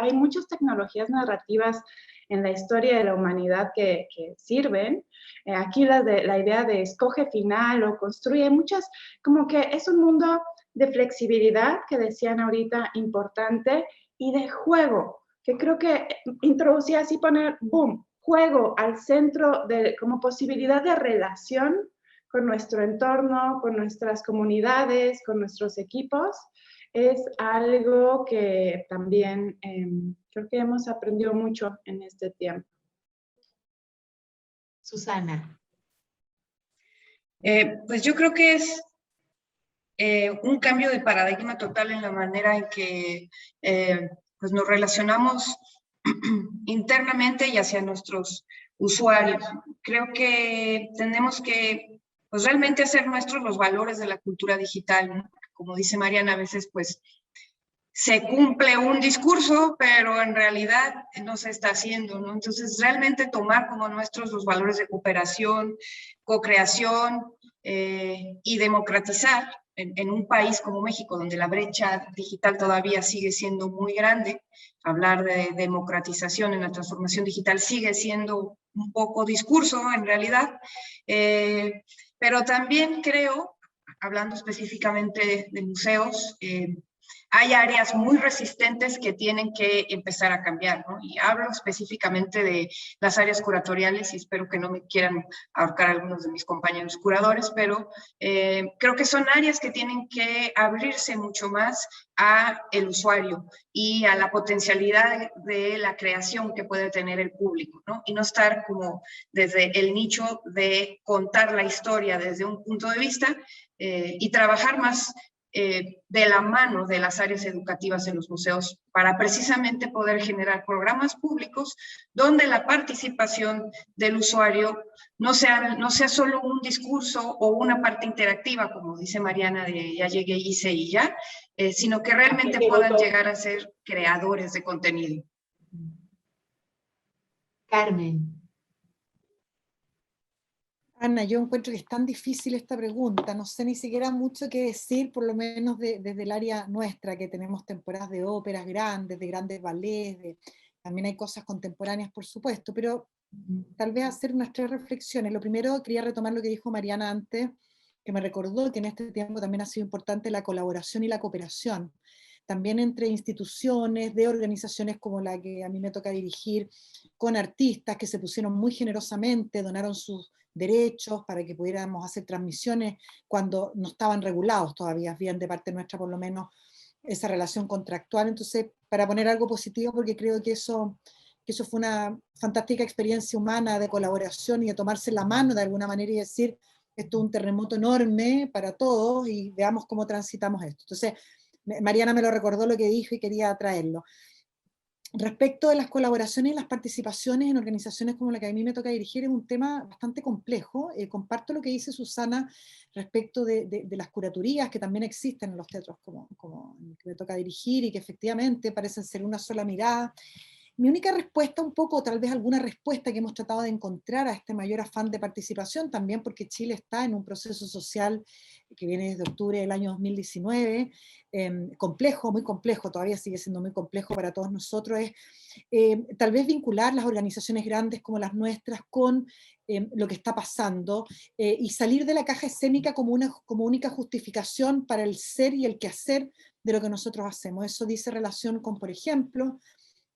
hay muchas tecnologías narrativas en la historia de la humanidad que sirven. Aquí la idea de escoge final o construye, muchas, como que es un mundo de flexibilidad que decían ahorita importante, y de juego, que creo que introducía así poner, boom, juego al centro como posibilidad de relación con nuestro entorno, con nuestras comunidades, con nuestros equipos, es algo que también creo que hemos aprendido mucho en este tiempo. Susana. Pues yo creo que es un cambio de paradigma total en la manera en que pues nos relacionamos internamente y hacia nuestros usuarios. Creo que tenemos que pues, realmente hacer nuestros los valores de la cultura digital, ¿no? Como dice Mariana, a veces pues se cumple un discurso, pero en realidad no se está haciendo, ¿no? Entonces, realmente tomar como nuestros los valores de cooperación, co-creación y democratizar en un país como México, donde la brecha digital todavía sigue siendo muy grande. Hablar de democratización en la transformación digital sigue siendo un poco discurso, en realidad, pero también creo, hablando específicamente de museos, hay áreas muy resistentes que tienen que empezar a cambiar, ¿no? Y hablo específicamente de las áreas curatoriales y espero que no me quieran ahorcar algunos de mis compañeros curadores, pero creo que son áreas que tienen que abrirse mucho más a el usuario y a la potencialidad de la creación que puede tener el público, ¿no? Y no estar como desde el nicho de contar la historia desde un punto de vista y trabajar más de la mano de las áreas educativas en los museos para precisamente poder generar programas públicos donde la participación del usuario no sea solo un discurso o una parte interactiva, como dice Mariana, de ya llegué, hice y ya, sino que realmente puedan llegar a ser creadores de contenido. Carmen. Ana, yo encuentro que es tan difícil esta pregunta, no sé ni siquiera mucho qué decir, por lo menos desde el área nuestra, que tenemos temporadas de óperas grandes, de grandes ballets, también hay cosas contemporáneas, por supuesto, pero tal vez hacer unas 3 reflexiones. Lo primero, quería retomar lo que dijo Mariana antes, que me recordó que en este tiempo también ha sido importante la colaboración y la cooperación, también entre instituciones, de organizaciones como la que a mí me toca dirigir, con artistas que se pusieron muy generosamente, donaron sus derechos para que pudiéramos hacer transmisiones cuando no estaban regulados todavía, bien de parte nuestra por lo menos esa relación contractual. Entonces, para poner algo positivo, porque creo que eso fue una fantástica experiencia humana de colaboración y de tomarse la mano de alguna manera y decir, esto es un terremoto enorme para todos y veamos cómo transitamos esto. Entonces, Mariana me lo recordó lo que dijo y quería traerlo. Respecto de las colaboraciones y las participaciones en organizaciones como la que a mí me toca dirigir, es un tema bastante complejo. Comparto lo que dice Susana respecto de las curatorías que también existen en los teatros como el que me toca dirigir y que efectivamente parecen ser una sola mirada. Mi única respuesta, un poco, tal vez alguna respuesta que hemos tratado de encontrar a este mayor afán de participación, también porque Chile está en un proceso social que viene desde octubre del año 2019, complejo, muy complejo, todavía sigue siendo muy complejo para todos nosotros, es tal vez vincular las organizaciones grandes como las nuestras con lo que está pasando y salir de la caja escénica como única justificación para el ser y el quehacer de lo que nosotros hacemos. Eso dice relación con, por ejemplo,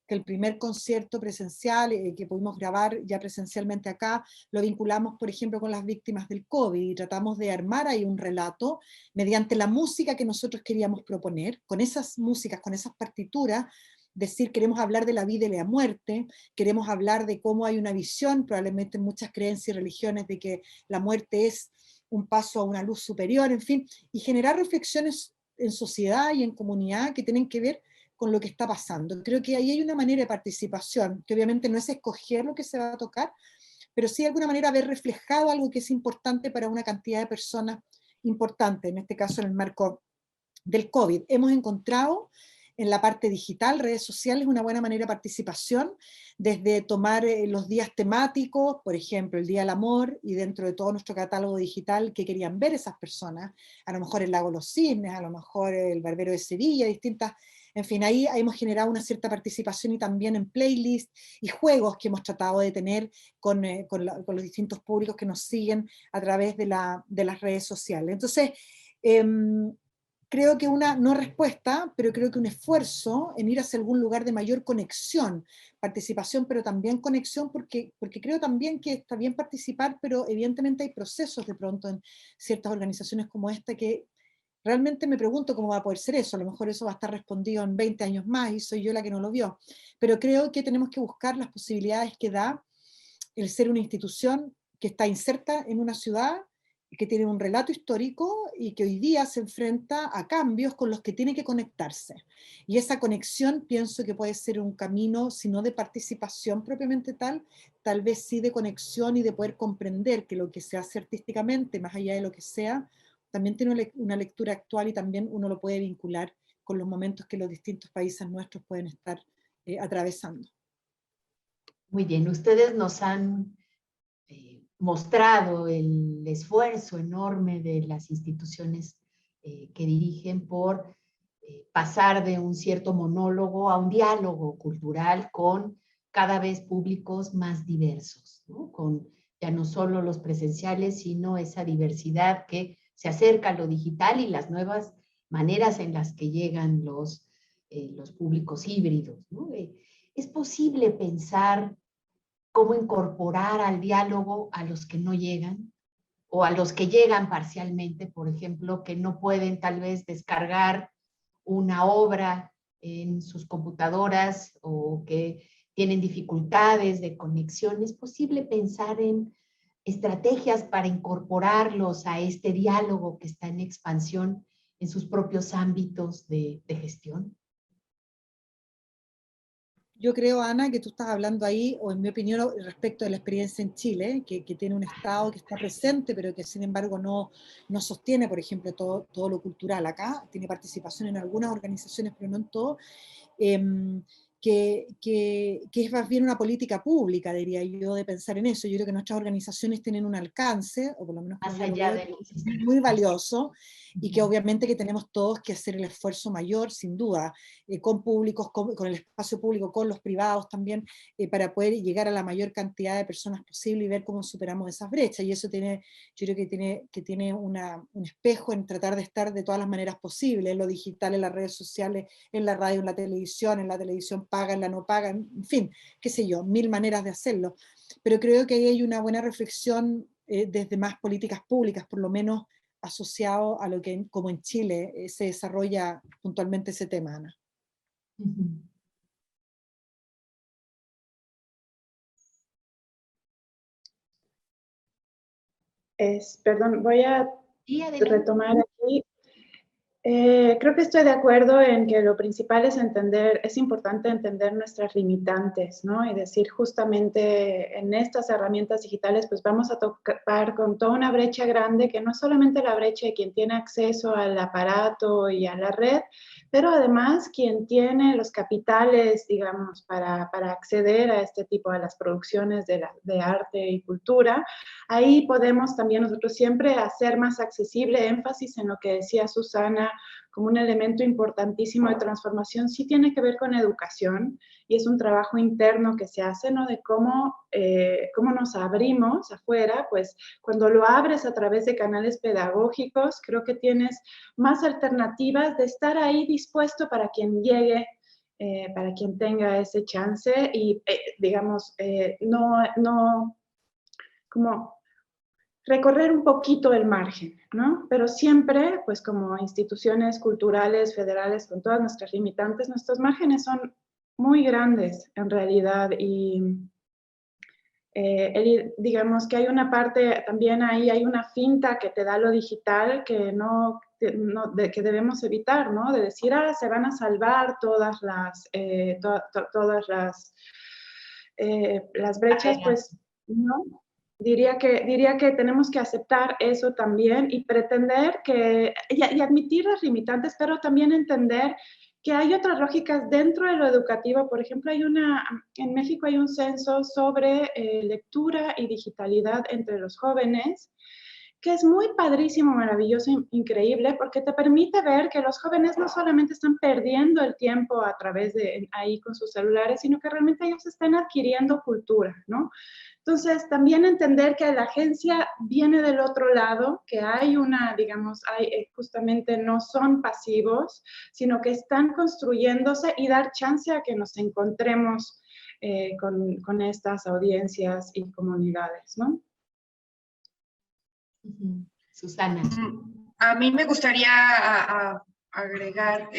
que el primer concierto presencial que pudimos grabar ya presencialmente acá, lo vinculamos, por ejemplo, con las víctimas del COVID y tratamos de armar ahí un relato mediante la música que nosotros queríamos proponer, con esas músicas, con esas partituras, decir, queremos hablar de la vida y la muerte, queremos hablar de cómo hay una visión, probablemente en muchas creencias y religiones, de que la muerte es un paso a una luz superior, en fin, y generar reflexiones en sociedad y en comunidad que tienen que ver con lo que está pasando. Creo que ahí hay una manera de participación, que obviamente no es escoger lo que se va a tocar, pero sí de alguna manera haber reflejado algo que es importante para una cantidad de personas importante, en este caso en el marco del COVID. Hemos encontrado en la parte digital, redes sociales, una buena manera de participación, desde tomar los días temáticos, por ejemplo, el Día del Amor, y dentro de todo nuestro catálogo digital, que querían ver esas personas, a lo mejor el Lago Los Cisnes, a lo mejor el Barbero de Sevilla, distintas. En fin, ahí hemos generado una cierta participación y también en playlists y juegos que hemos tratado de tener con los distintos públicos que nos siguen a través de las redes sociales. Entonces, creo que una no respuesta, pero creo que un esfuerzo en ir hacia algún lugar de mayor conexión, participación, pero también conexión, porque creo también que está bien participar, pero evidentemente hay procesos de pronto en ciertas organizaciones como esta que realmente me pregunto cómo va a poder ser eso. A lo mejor eso va a estar respondido en 20 años más y soy yo la que no lo vio. Pero creo que tenemos que buscar las posibilidades que da el ser una institución que está inserta en una ciudad, que tiene un relato histórico y que hoy día se enfrenta a cambios con los que tiene que conectarse. Y esa conexión pienso que puede ser un camino, si no de participación propiamente tal vez sí de conexión y de poder comprender que lo que se hace artísticamente, más allá de lo que sea, también tiene una lectura actual y también uno lo puede vincular con los momentos que los distintos países nuestros pueden estar atravesando. Muy bien, ustedes nos han mostrado el esfuerzo enorme de las instituciones que dirigen por pasar de un cierto monólogo a un diálogo cultural con cada vez públicos más diversos, ¿no? Con ya no solo los presenciales, sino esa diversidad que se acerca a lo digital y las nuevas maneras en las que llegan los públicos híbridos, ¿no? Es posible pensar cómo incorporar al diálogo a los que no llegan o a los que llegan parcialmente, por ejemplo, que no pueden tal vez descargar una obra en sus computadoras o que tienen dificultades de conexión. ¿Es posible pensar en estrategias para incorporarlos a este diálogo que está en expansión en sus propios ámbitos de gestión? Yo creo, Ana, que tú estás hablando ahí, o en mi opinión, respecto de la experiencia en Chile, que tiene un Estado que está presente, pero que sin embargo no sostiene, por ejemplo, todo lo cultural. Acá tiene participación en algunas organizaciones, pero no en todo. Que es más bien una política pública, diría yo, de pensar en eso. Yo creo que nuestras organizaciones tienen un alcance, o por lo menos como Más yo lo allá veo, de lo existente. muy valioso, y que obviamente que tenemos todos que hacer el esfuerzo mayor, sin duda, con públicos, con el espacio público, con los privados también, para poder llegar a la mayor cantidad de personas posible y ver cómo superamos esas brechas. Y eso yo creo que tiene un espejo en tratar de estar de todas las maneras posibles, en lo digital, en las redes sociales, en la radio, en la televisión paga, en la no paga, en fin, qué sé yo, 1000 maneras de hacerlo. Pero creo que ahí hay una buena reflexión desde más políticas públicas, por lo menos asociado a lo que, como en Chile, se desarrolla puntualmente ese tema, Ana. Perdón, voy a Sí, adelante. retomar aquí. Creo que estoy de acuerdo en que lo principal es importante entender nuestras limitantes, ¿no? Y decir justamente en estas herramientas digitales, pues vamos a topar con toda una brecha grande, que no es solamente la brecha de quien tiene acceso al aparato y a la red, pero además quien tiene los capitales, digamos, para acceder a este tipo de las producciones de arte y cultura. Ahí podemos también nosotros siempre hacer más accesible, énfasis en lo que decía Susana, como un elemento importantísimo de transformación, sí tiene que ver con educación, y es un trabajo interno que se hace, ¿no? De cómo nos abrimos afuera, pues cuando lo abres a través de canales pedagógicos, creo que tienes más alternativas de estar ahí dispuesto para quien llegue, para quien tenga ese chance y, digamos, como recorrer un poquito el margen, ¿no? Pero siempre, pues como instituciones culturales, federales, con todas nuestras limitantes, nuestros márgenes son muy grandes en realidad, y digamos que hay una parte, también ahí hay una finta que te da lo digital que que debemos evitar, ¿no? De decir, se van a salvar todas las brechas, pues no. Diría que tenemos que aceptar eso también y pretender y admitir las limitantes, pero también entender que hay otras lógicas dentro de lo educativo. Por ejemplo, en México hay un censo sobre lectura y digitalidad entre los jóvenes, que es muy padrísimo, maravilloso, increíble, porque te permite ver que los jóvenes no solamente están perdiendo el tiempo a través de ahí con sus celulares, sino que realmente ellos están adquiriendo cultura, ¿no? Entonces, también entender que la agencia viene del otro lado, que hay justamente no son pasivos, sino que están construyéndose, y dar chance a que nos encontremos con estas audiencias y comunidades, ¿no? Susana. A mí me gustaría agregar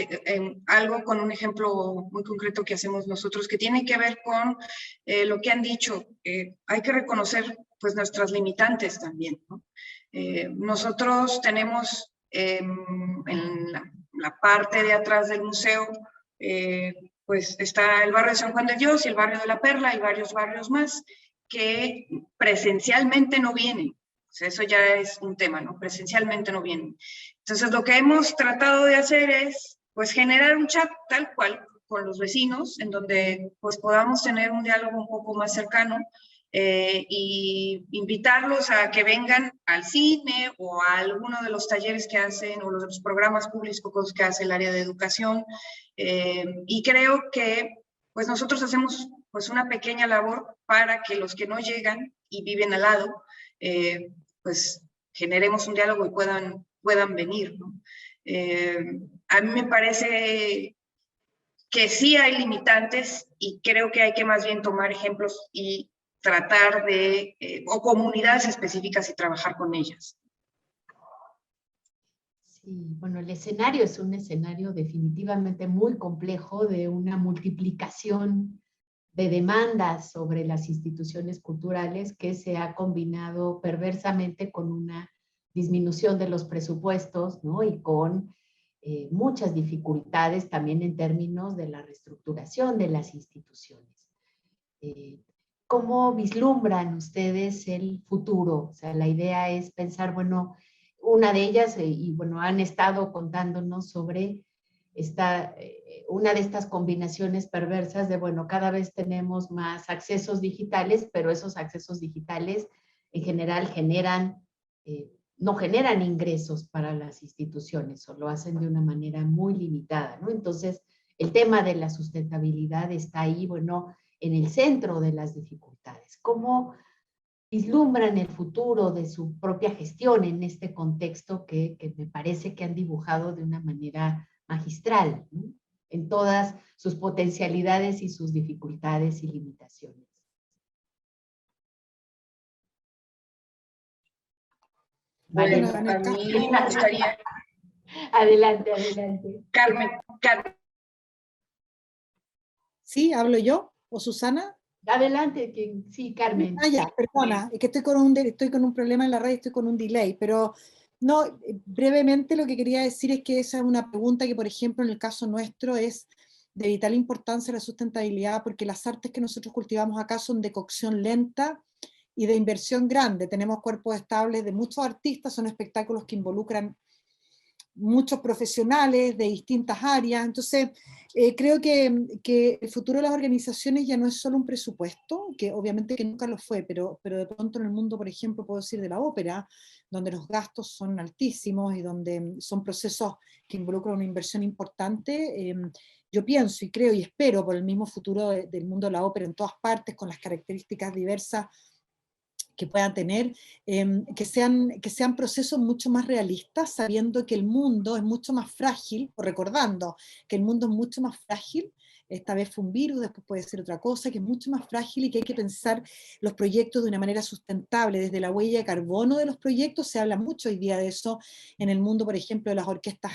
algo con un ejemplo muy concreto que hacemos nosotros, que tiene que ver con lo que han dicho. Hay que reconocer pues nuestras limitantes también, ¿no? Nosotros tenemos en la parte de atrás del museo, pues está el barrio de San Juan de Dios y el barrio de La Perla y varios barrios más que presencialmente no vienen. O sea, eso ya es un tema, ¿no? Presencialmente no vienen. Entonces, lo que hemos tratado de hacer es, pues, generar un chat tal cual con los vecinos, en donde, pues, podamos tener un diálogo un poco más cercano, y invitarlos a que vengan al cine o a alguno de los talleres que hacen o los programas públicos que hace el área de educación. Y creo que pues nosotros hacemos pues una pequeña labor para que los que no llegan y viven al lado, pues generemos un diálogo y puedan venir, ¿no? A mí me parece que sí hay limitantes y creo que hay que más bien tomar ejemplos y tratar de, o comunidades específicas y trabajar con ellas. Sí, bueno, el escenario es un escenario definitivamente muy complejo de una multiplicación de demandas sobre las instituciones culturales que se ha combinado perversamente con una disminución de los presupuestos, ¿no? Y con muchas dificultades también en términos de la reestructuración de las instituciones. ¿Cómo vislumbran ustedes el futuro? O sea, la idea es pensar, bueno, una de ellas, y bueno, han estado contándonos sobre una de estas combinaciones perversas de, bueno, cada vez tenemos más accesos digitales, pero esos accesos digitales en general no generan ingresos para las instituciones, o lo hacen de una manera muy limitada, ¿no? Entonces, el tema de la sustentabilidad está ahí, bueno, en el centro de las dificultades. ¿Cómo vislumbran el futuro de su propia gestión en este contexto que me parece que han dibujado de una manera magistral, ¿no? En todas sus potencialidades y sus dificultades y limitaciones? Bueno, Vale. a mí me gustaría... Adelante, adelante. Carmen. ¿Sí? ¿Hablo yo? ¿O Susana? Adelante, sí, Carmen. Ah, ya, perdona, es que estoy con un problema en la red, estoy con un delay, pero no, brevemente lo que quería decir es que esa es una pregunta que, por ejemplo, en el caso nuestro es de vital importancia la sustentabilidad, porque las artes que nosotros cultivamos acá son de cocción lenta y de inversión grande. Tenemos cuerpos estables de muchos artistas, son espectáculos que involucran muchos profesionales de distintas áreas. Entonces, creo que el futuro de las organizaciones ya no es solo un presupuesto, que obviamente que nunca lo fue, pero de pronto en el mundo, por ejemplo, puedo decir de la ópera, donde los gastos son altísimos y donde son procesos que involucran una inversión importante, yo pienso y creo y espero por el mismo futuro del mundo de la ópera en todas partes, con las características diversas que puedan tener, que sean procesos mucho más realistas, sabiendo que el mundo es mucho más frágil, o recordando que el mundo es mucho más frágil. Esta vez fue un virus, después puede ser otra cosa, que es mucho más frágil y que hay que pensar los proyectos de una manera sustentable. Desde la huella de carbono de los proyectos se habla mucho hoy día de eso en el mundo, por ejemplo, de las orquestas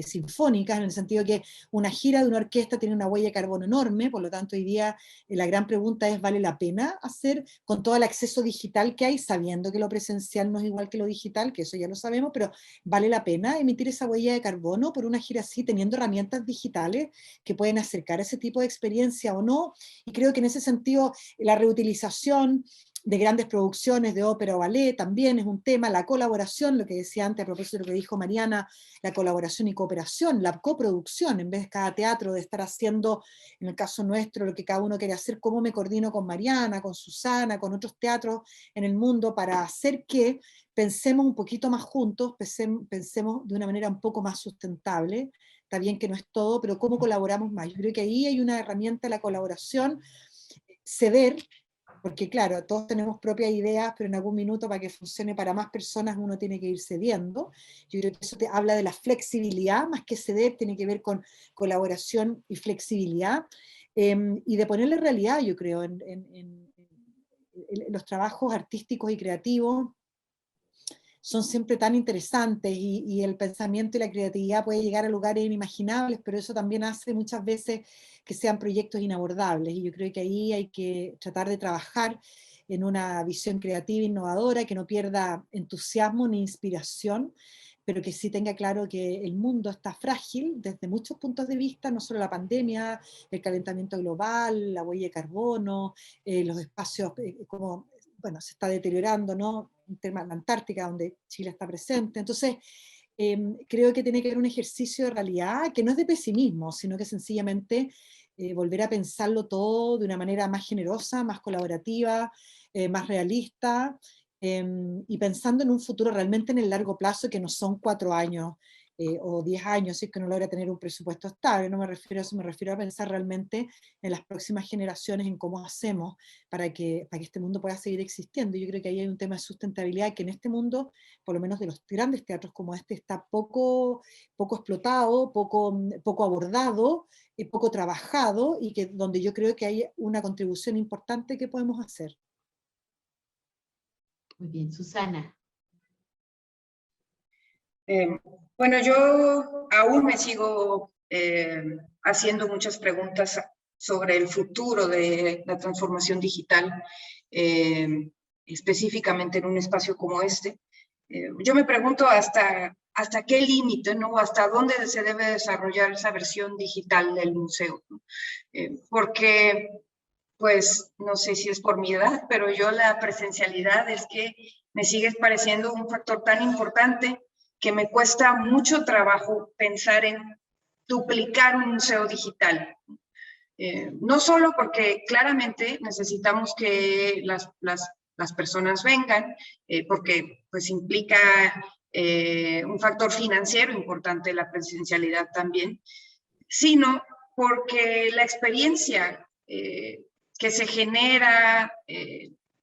sinfónicas, en el sentido que una gira de una orquesta tiene una huella de carbono enorme, por lo tanto hoy día la gran pregunta es, ¿vale la pena hacer con todo el acceso digital que hay, sabiendo que lo presencial no es igual que lo digital, que eso ya lo sabemos, pero ¿vale la pena emitir esa huella de carbono por una gira así, teniendo herramientas digitales que pueden acercar ese tipo de experiencia o no? Y creo que en ese sentido la reutilización de grandes producciones de ópera o ballet también es un tema, la colaboración, lo que decía antes a propósito de lo que dijo Mariana, la colaboración y cooperación, la coproducción, en vez de cada teatro de estar haciendo, en el caso nuestro, lo que cada uno quiere hacer, cómo me coordino con Mariana, con Susana, con otros teatros en el mundo para hacer que pensemos un poquito más juntos, pensemos de una manera un poco más sustentable. Está bien que no es todo, pero cómo colaboramos más. Yo creo que ahí hay una herramienta de la colaboración, ceder, porque claro, todos tenemos propias ideas, pero en algún minuto para que funcione para más personas uno tiene que ir cediendo. Yo creo que eso te habla de la flexibilidad, más que ceder, tiene que ver con colaboración y flexibilidad, y de ponerle realidad, yo creo, en los trabajos artísticos y creativos son siempre tan interesantes y el pensamiento y la creatividad puede llegar a lugares inimaginables, pero eso también hace muchas veces que sean proyectos inabordables, y yo creo que ahí hay que tratar de trabajar en una visión creativa, innovadora, que no pierda entusiasmo ni inspiración, pero que sí tenga claro que el mundo está frágil desde muchos puntos de vista, no solo la pandemia, el calentamiento global, la huella de carbono, los espacios, como, bueno, se está deteriorando, ¿no? En tema de la Antártica, donde Chile está presente. Entonces, creo que tiene que haber un ejercicio de realidad que no es de pesimismo, sino que sencillamente volver a pensarlo todo de una manera más generosa, más colaborativa, más realista, y pensando en un futuro realmente en el largo plazo, que no son 4 años o 10 años, si es que no logra tener un presupuesto estable. No me refiero a eso, me refiero a pensar realmente en las próximas generaciones, en cómo hacemos para que este mundo pueda seguir existiendo. Yo creo que ahí hay un tema de sustentabilidad que en este mundo, por lo menos de los grandes teatros como este, está poco explotado, poco abordado, poco trabajado, y que donde yo creo que hay una contribución importante que podemos hacer. Muy bien, Susana. Bueno, yo aún me sigo haciendo muchas preguntas sobre el futuro de la transformación digital, específicamente en un espacio como este. Yo me pregunto hasta qué límite, ¿no? Hasta dónde se debe desarrollar esa versión digital del museo, ¿no? Porque, pues, no sé si es por mi edad, pero yo la presencialidad es que me sigue pareciendo un factor tan importante que me cuesta mucho trabajo pensar en duplicar un museo digital. No solo porque claramente necesitamos que las personas vengan, porque pues implica un factor financiero importante la presencialidad también, sino porque la experiencia que se genera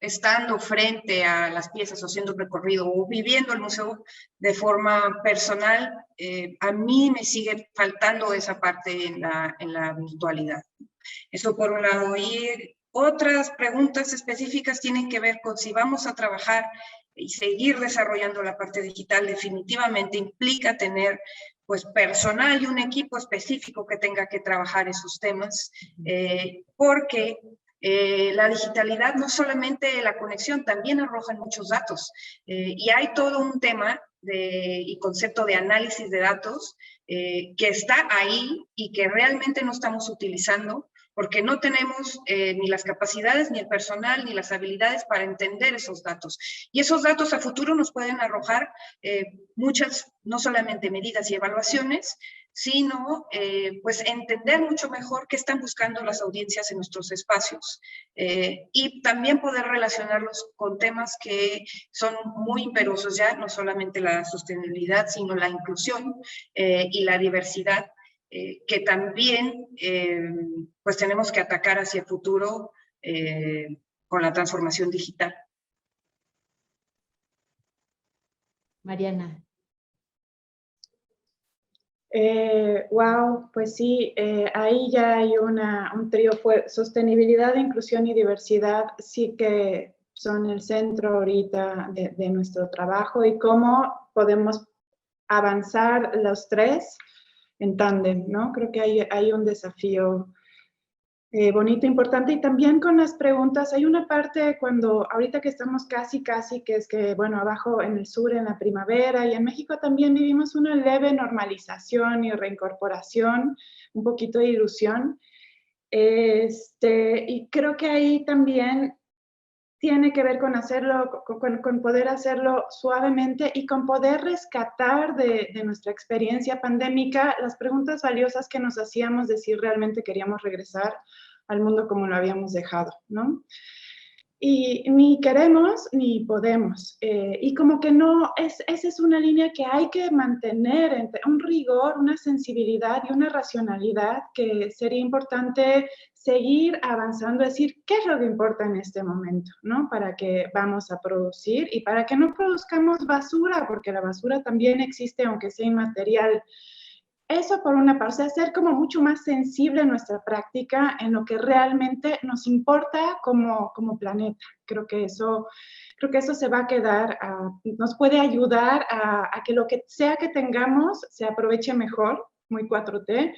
estando frente a las piezas o haciendo recorrido o viviendo el museo de forma personal, a mí me sigue faltando esa parte en la virtualidad. Eso por un lado. Y otras preguntas específicas tienen que ver con si vamos a trabajar y seguir desarrollando la parte digital. Definitivamente implica tener pues personal y un equipo específico que tenga que trabajar esos temas, porque la digitalidad no solamente la conexión, también arroja muchos datos, y hay todo un tema y concepto de análisis de datos que está ahí y que realmente no estamos utilizando porque no tenemos ni las capacidades, ni el personal, ni las habilidades para entender esos datos. Y esos datos a futuro nos pueden arrojar muchas, no solamente medidas y evaluaciones, sino pues entender mucho mejor qué están buscando las audiencias en nuestros espacios, y también poder relacionarlos con temas que son muy imperiosos ya, no solamente la sostenibilidad, sino la inclusión y la diversidad, que también pues tenemos que atacar hacia el futuro con la transformación digital. Mariana. Wow, pues sí, ahí ya hay un trío, sostenibilidad, inclusión y diversidad, sí que son el centro ahorita de nuestro trabajo, y cómo podemos avanzar los tres en tándem, ¿no? Creo que hay un desafío bonito, importante, y también con las preguntas. Hay una parte ahorita que estamos casi, que es que, bueno, abajo en el sur, en la primavera, y en México también vivimos una leve normalización y reincorporación, un poquito de ilusión. Y creo que ahí también tiene que ver con hacerlo, con poder hacerlo suavemente y con poder rescatar de nuestra experiencia pandémica las preguntas valiosas que nos hacíamos de si realmente queríamos regresar al mundo como lo habíamos dejado, ¿no? Y ni queremos ni podemos. Y como que no, esa es una línea que hay que mantener entre un rigor, una sensibilidad y una racionalidad que sería importante seguir avanzando, decir qué es lo que importa en este momento, ¿no? Para que vamos a producir y para que no produzcamos basura, porque la basura también existe aunque sea inmaterial. Eso por una parte, o sea, ser como mucho más sensible en nuestra práctica, en lo que realmente nos importa como planeta. Creo que eso se va a quedar, nos puede ayudar a que lo que sea que tengamos se aproveche mejor, muy 4T,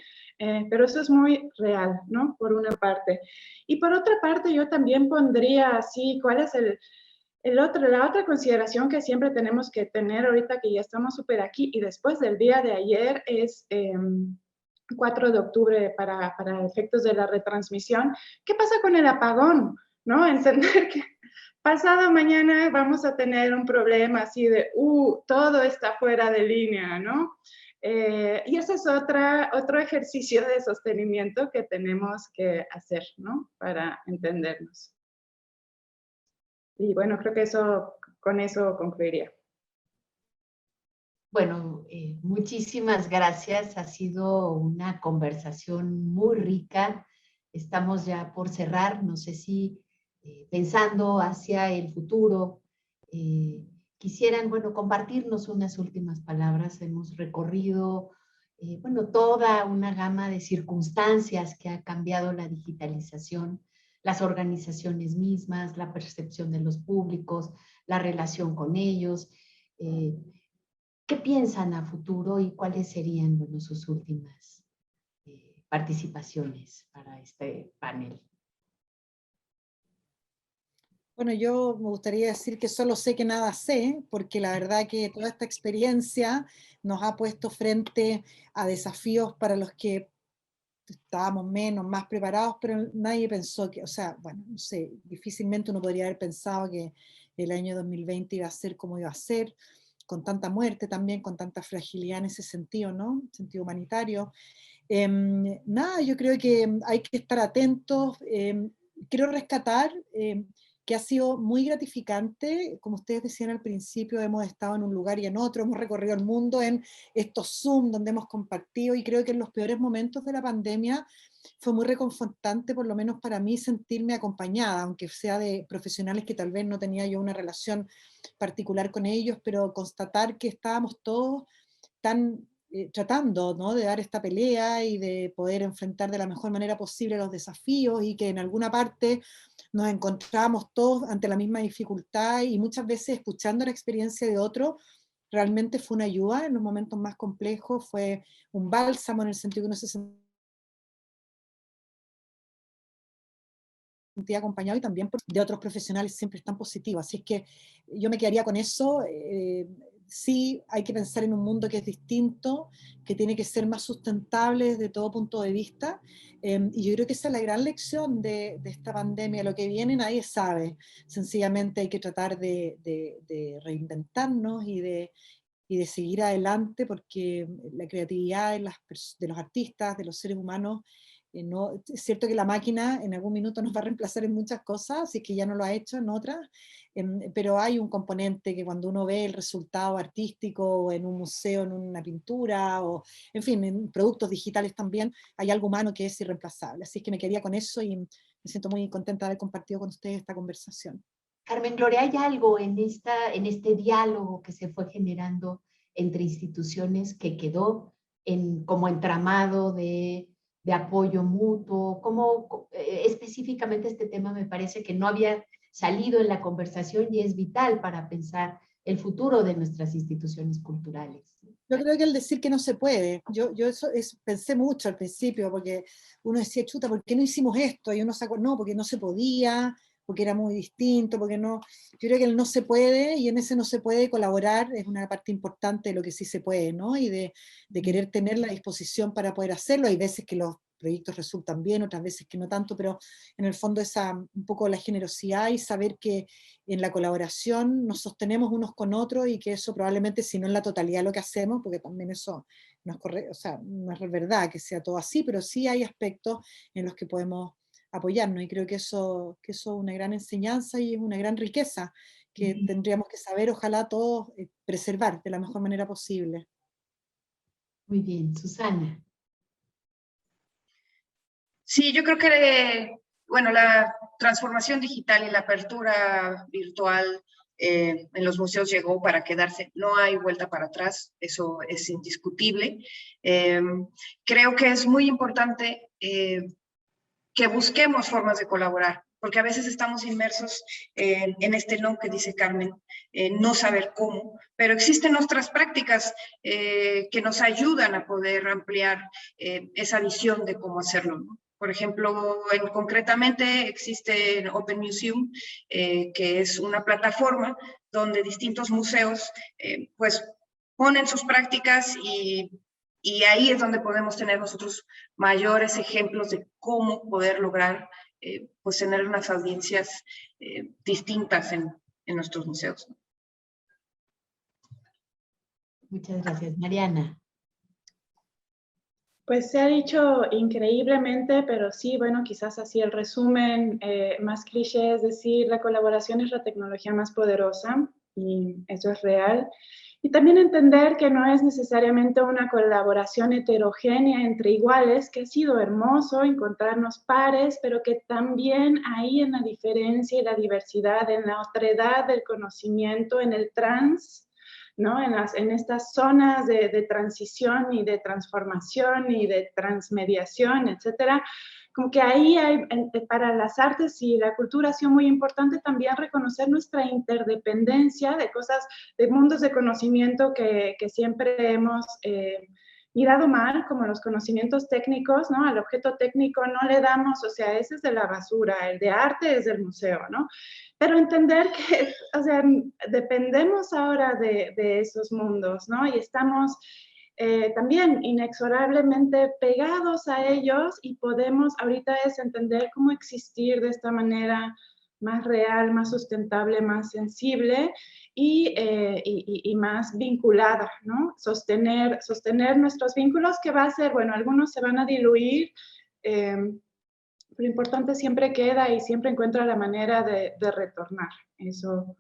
pero eso es muy real, ¿no? Por una parte. Y por otra parte, yo también pondría así, ¿cuál es la otra consideración que siempre tenemos que tener ahorita que ya estamos súper aquí y después del día de ayer es 4 de octubre para efectos de la retransmisión? ¿Qué pasa con el apagón? ¿No? Entender que pasado mañana vamos a tener un problema así de, todo está fuera de línea, ¿no? Y ese es otro ejercicio de sostenimiento que tenemos que hacer, ¿no? Para entendernos. Y bueno, creo que con eso concluiría. Bueno, muchísimas gracias. Ha sido una conversación muy rica. Estamos ya por cerrar. No sé si pensando hacia el futuro, quisieran, bueno, compartirnos unas últimas palabras. Hemos recorrido, bueno, toda una gama de circunstancias que ha cambiado la digitalización, las organizaciones mismas, la percepción de los públicos, la relación con ellos. ¿Qué piensan a futuro y cuáles serían, bueno, sus últimas participaciones para este panel? Bueno, yo me gustaría decir que solo sé que nada sé, porque la verdad que toda esta experiencia nos ha puesto frente a desafíos para los que estábamos menos, más preparados, pero nadie pensó que, o sea, bueno, no sé, difícilmente uno podría haber pensado que el año 2020 iba a ser como iba a ser, con tanta muerte también, con tanta fragilidad en ese sentido, ¿no? Sentido humanitario. Nada, yo creo que hay que estar atentos. Quiero rescatar que ha sido muy gratificante, como ustedes decían al principio, hemos estado en un lugar y en otro, hemos recorrido el mundo en estos Zoom donde hemos compartido, y creo que en los peores momentos de la pandemia fue muy reconfortante, por lo menos para mí, sentirme acompañada, aunque sea de profesionales que tal vez no tenía yo una relación particular con ellos, pero constatar que estábamos todos tan tratando, ¿no?, de dar esta pelea y de poder enfrentar de la mejor manera posible los desafíos, y que en alguna parte nos encontrábamos todos ante la misma dificultad, y muchas veces escuchando la experiencia de otro realmente fue una ayuda en los momentos más complejos, fue un bálsamo en el sentido que uno se sentía acompañado, y también de otros profesionales siempre están positivos. Así es que yo me quedaría con eso. Sí, hay que pensar en un mundo que es distinto, que tiene que ser más sustentable desde todo punto de vista, y yo creo que esa es la gran lección de esta pandemia. Lo que viene nadie sabe, sencillamente hay que tratar de reinventarnos y de seguir adelante, porque la creatividad de los artistas, de los seres humanos, no, es cierto que la máquina en algún minuto nos va a reemplazar en muchas cosas, así que ya no lo ha hecho en otras, pero hay un componente que cuando uno ve el resultado artístico en un museo, en una pintura, o en fin, en productos digitales también, hay algo humano que es irreemplazable. Así que me quedaría con eso y me siento muy contenta de haber compartido con ustedes esta conversación. Carmen Gloria, ¿hay algo en este diálogo que se fue generando entre instituciones que quedó como entramado de apoyo mutuo? ¿Cómo específicamente este tema me parece que no había salido en la conversación y es vital para pensar el futuro de nuestras instituciones culturales? Yo creo que el decir que no se puede, yo pensé mucho al principio, porque uno decía, chuta, ¿por qué no hicimos esto? Y uno sacó, no, porque no se podía, porque era muy distinto, porque no. Yo creo que el no se puede, y en ese no se puede colaborar, es una parte importante de lo que sí se puede, ¿no? Y de querer tener la disposición para poder hacerlo. Hay veces que los proyectos resultan bien, otras veces que no tanto, pero en el fondo un poco la generosidad y saber que en la colaboración nos sostenemos unos con otros, y que eso probablemente, si no en la totalidad lo que hacemos, porque también eso no es correcto, o sea, no es verdad que sea todo así, pero sí hay aspectos en los que podemos apoyarnos, y creo que eso es una gran enseñanza y es una gran riqueza que tendríamos que saber, ojalá todos, preservar de la mejor manera posible. Muy bien, Susana. Sí, yo creo que, bueno, la transformación digital y la apertura virtual en los museos llegó para quedarse. No hay vuelta para atrás, eso es indiscutible. Creo que es muy importante que busquemos formas de colaborar. porque a veces estamos inmersos en este no que dice Carmen, no saber cómo, pero existen otras prácticas que nos ayudan a poder ampliar esa visión de cómo hacerlo, ¿no? Por ejemplo, concretamente existe Open Museum, que es una plataforma donde distintos museos pues ponen sus prácticas y ahí es donde podemos tener nosotros mayores ejemplos de cómo poder lograr pues tener unas audiencias distintas en nuestros museos. Muchas gracias. Mariana. Pues se ha dicho increíblemente, pero sí, bueno, quizás así el resumen más cliché es decir, la colaboración es la tecnología más poderosa y eso es real. Y también entender que no es necesariamente una colaboración heterogénea entre iguales, que ha sido hermoso encontrarnos pares, pero que también ahí en la diferencia y la diversidad, en la otredad del conocimiento, en el trans, ¿no? En estas zonas de transición y de transformación y de transmediación, etcétera, como que ahí hay, para las artes y la cultura ha sido muy importante también reconocer nuestra interdependencia de cosas, de mundos de conocimiento que siempre hemos mirado mal, como los conocimientos técnicos, ¿no? Al objeto técnico no le damos, o sea, ese es de la basura, el de arte es del museo, ¿no? Pero entender que, o sea, dependemos ahora de esos mundos, ¿no? Y estamos también inexorablemente pegados a ellos y podemos, ahorita es entender cómo existir de esta manera más real, más sustentable, más sensible y más vinculada, ¿no? Sostener nuestros vínculos que va a ser, bueno, algunos se van a diluir, lo importante siempre queda y siempre encuentra la manera de retornar. Eso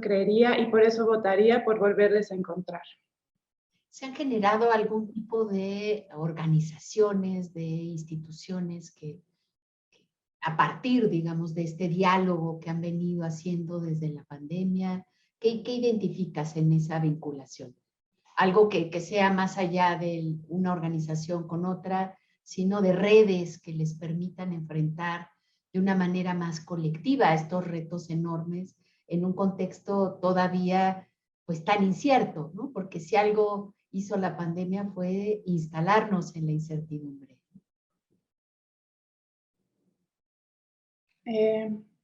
creería y por eso votaría por volverles a encontrar. ¿Se han generado algún tipo de organizaciones, de instituciones que a partir, digamos, de este diálogo que han venido haciendo desde la pandemia, qué identificas en esa vinculación? Algo que sea más allá de una organización con otra, sino de redes que les permitan enfrentar de una manera más colectiva estos retos enormes en un contexto todavía pues tan incierto, ¿no? Porque si algo hizo la pandemia fue instalarnos en la incertidumbre.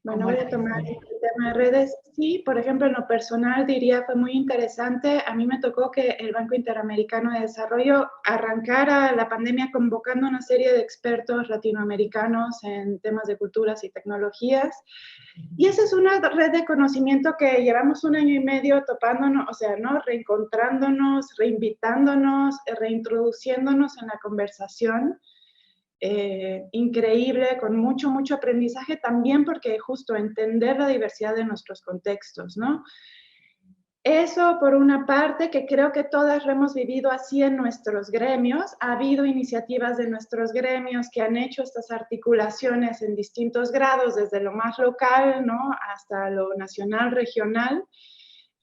Bueno, voy a tomar el tema de redes. Sí, por ejemplo, en lo personal diría fue muy interesante. A mí me tocó que el Banco Interamericano de Desarrollo arrancara la pandemia convocando una serie de expertos latinoamericanos en temas de culturas y tecnologías. Y esa es una red de conocimiento que llevamos 1 año y medio topándonos, o sea, ¿no? Reencontrándonos, reinvitándonos, reintroduciéndonos en la conversación. Increíble, con mucho aprendizaje también porque justo entender la diversidad de nuestros contextos, ¿no? Eso por una parte, que creo que todas lo hemos vivido así en nuestros gremios. Ha habido iniciativas de nuestros gremios que han hecho estas articulaciones en distintos grados, desde lo más local, ¿no? Hasta lo nacional, regional.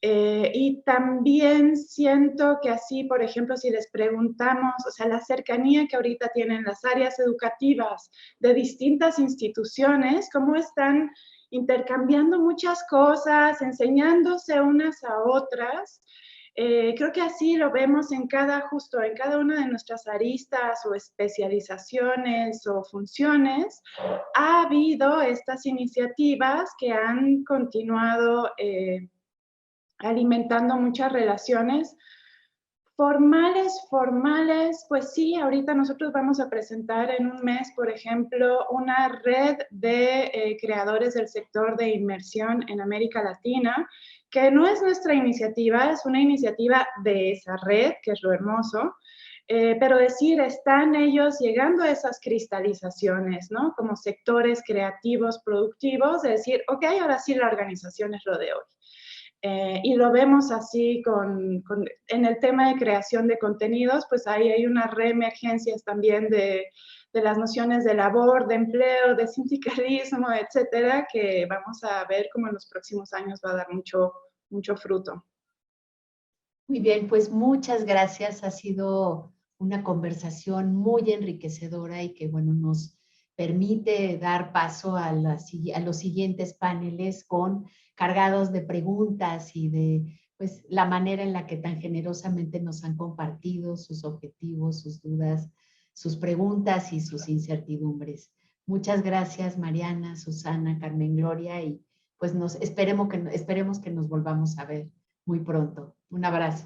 Y también siento que así, por ejemplo, si les preguntamos, o sea, la cercanía que ahorita tienen las áreas educativas de distintas instituciones, cómo están intercambiando muchas cosas, enseñándose unas a otras. Creo que así lo vemos en cada una de nuestras aristas o especializaciones o funciones. Ha habido estas iniciativas que han continuado alimentando muchas relaciones formales, pues sí, ahorita nosotros vamos a presentar en un mes, por ejemplo, una red de creadores del sector de inmersión en América Latina, que no es nuestra iniciativa, es una iniciativa de esa red, que es lo hermoso, pero decir, están ellos llegando a esas cristalizaciones, ¿no? Como sectores creativos, productivos, de decir, ok, ahora sí la organización es lo de hoy. Y lo vemos así en el tema de creación de contenidos, pues ahí hay unas reemergencias también de las nociones de labor, de empleo, de sindicalismo, etcétera, que vamos a ver cómo en los próximos años va a dar mucho fruto. Muy bien, pues muchas gracias. Ha sido una conversación muy enriquecedora y que, bueno, nos permite dar paso a los siguientes paneles cargados de preguntas y de pues, la manera en la que tan generosamente nos han compartido sus objetivos, sus dudas, sus preguntas y sus incertidumbres. Muchas gracias, Mariana, Susana, Carmen Gloria, y pues esperemos que nos volvamos a ver muy pronto. Un abrazo.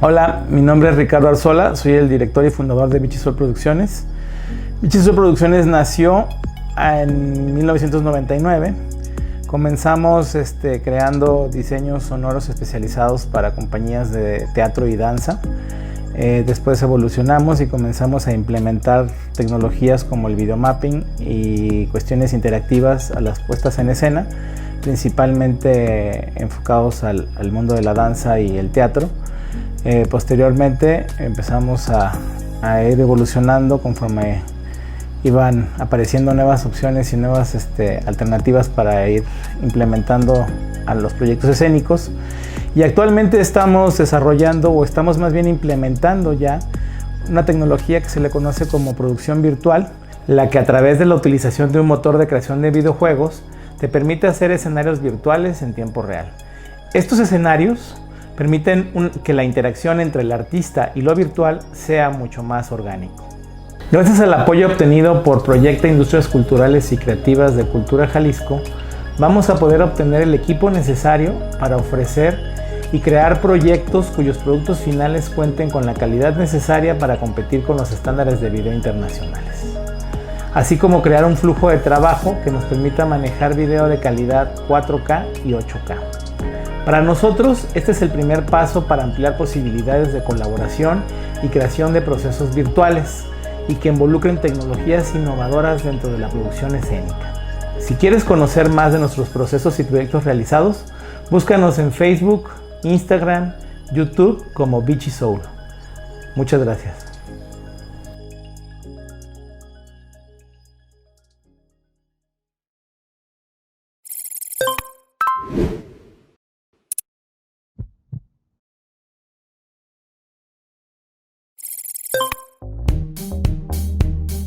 Hola, mi nombre es Ricardo Arzola, soy el director y fundador de Bichisol Producciones. Bichisol Producciones nació en 1999. Comenzamos creando diseños sonoros especializados para compañías de teatro y danza. Después evolucionamos y comenzamos a implementar tecnologías como el videomapping y cuestiones interactivas a las puestas en escena, principalmente enfocados al mundo de la danza y el teatro. Posteriormente empezamos a ir evolucionando conforme iban apareciendo nuevas opciones y nuevas alternativas para ir implementando a los proyectos escénicos, y actualmente estamos desarrollando o estamos más bien implementando ya una tecnología que se le conoce como producción virtual, la que a través de la utilización de un motor de creación de videojuegos te permite hacer escenarios virtuales en tiempo real. Estos escenarios permiten que la interacción entre el artista y lo virtual sea mucho más orgánico. Gracias al apoyo obtenido por Proyecta Industrias Culturales y Creativas de Cultura Jalisco, vamos a poder obtener el equipo necesario para ofrecer y crear proyectos cuyos productos finales cuenten con la calidad necesaria para competir con los estándares de video internacionales, así como crear un flujo de trabajo que nos permita manejar video de calidad 4K y 8K. Para nosotros, este es el primer paso para ampliar posibilidades de colaboración y creación de procesos virtuales y que involucren tecnologías innovadoras dentro de la producción escénica. Si quieres conocer más de nuestros procesos y proyectos realizados, búscanos en Facebook, Instagram, YouTube como Bichisol. Muchas gracias.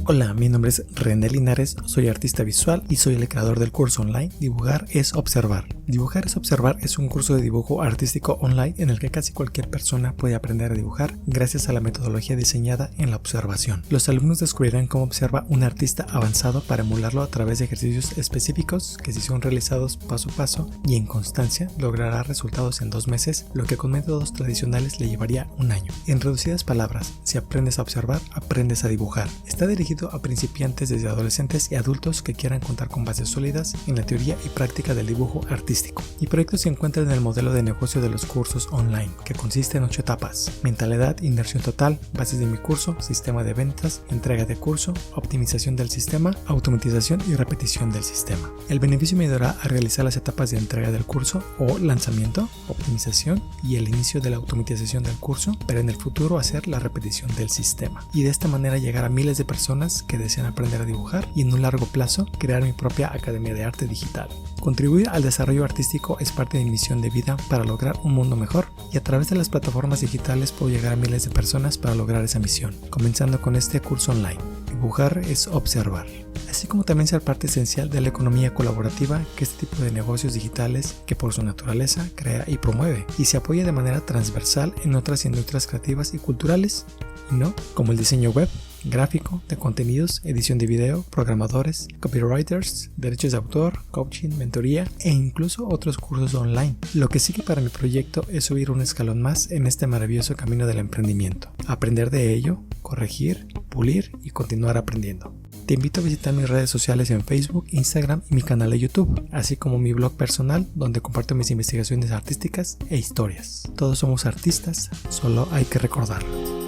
Hola, mi nombre es René Linares, soy artista visual y soy el creador del curso online Dibujar es Observar. Dibujar es Observar es un curso de dibujo artístico online en el que casi cualquier persona puede aprender a dibujar gracias a la metodología diseñada en la observación. Los alumnos descubrirán cómo observa un artista avanzado para emularlo a través de ejercicios específicos que, si son realizados paso a paso y en constancia, logrará resultados en 2 meses, lo que con métodos tradicionales le llevaría 1 año. En reducidas palabras, si aprendes a observar, aprendes a dibujar. Está dirigido a principiantes desde adolescentes y adultos que quieran contar con bases sólidas en la teoría y práctica del dibujo artístico. Mi proyecto se encuentra en el modelo de negocio de los cursos online, que consiste en 8 etapas: mentalidad, inmersión total, bases de mi curso, sistema de ventas, entrega de curso, optimización del sistema, automatización y repetición del sistema. El beneficio me ayudará a realizar las etapas de entrega del curso o lanzamiento, optimización y el inicio de la automatización del curso, pero en el futuro hacer la repetición del sistema, y de esta manera llegar a miles de personas que desean aprender a dibujar y en un largo plazo crear mi propia academia de arte digital. Contribuir al desarrollo artístico es parte de mi misión de vida para lograr un mundo mejor, y a través de las plataformas digitales puedo llegar a miles de personas para lograr esa misión, comenzando con este curso online. Dibujar es observar. Así como también ser parte esencial de la economía colaborativa que este tipo de negocios digitales, que por su naturaleza crea y promueve y se apoya de manera transversal en otras industrias creativas y culturales, y no como el diseño web, gráfico, de contenidos, edición de video, programadores, copywriters, derechos de autor, coaching, mentoría e incluso otros cursos online. Lo que sigue para mi proyecto es subir un escalón más en este maravilloso camino del emprendimiento, aprender de ello, corregir, pulir y continuar aprendiendo. Te invito a visitar mis redes sociales en Facebook, Instagram y mi canal de YouTube, así como mi blog personal donde comparto mis investigaciones artísticas e historias. Todos somos artistas, solo hay que recordarlo.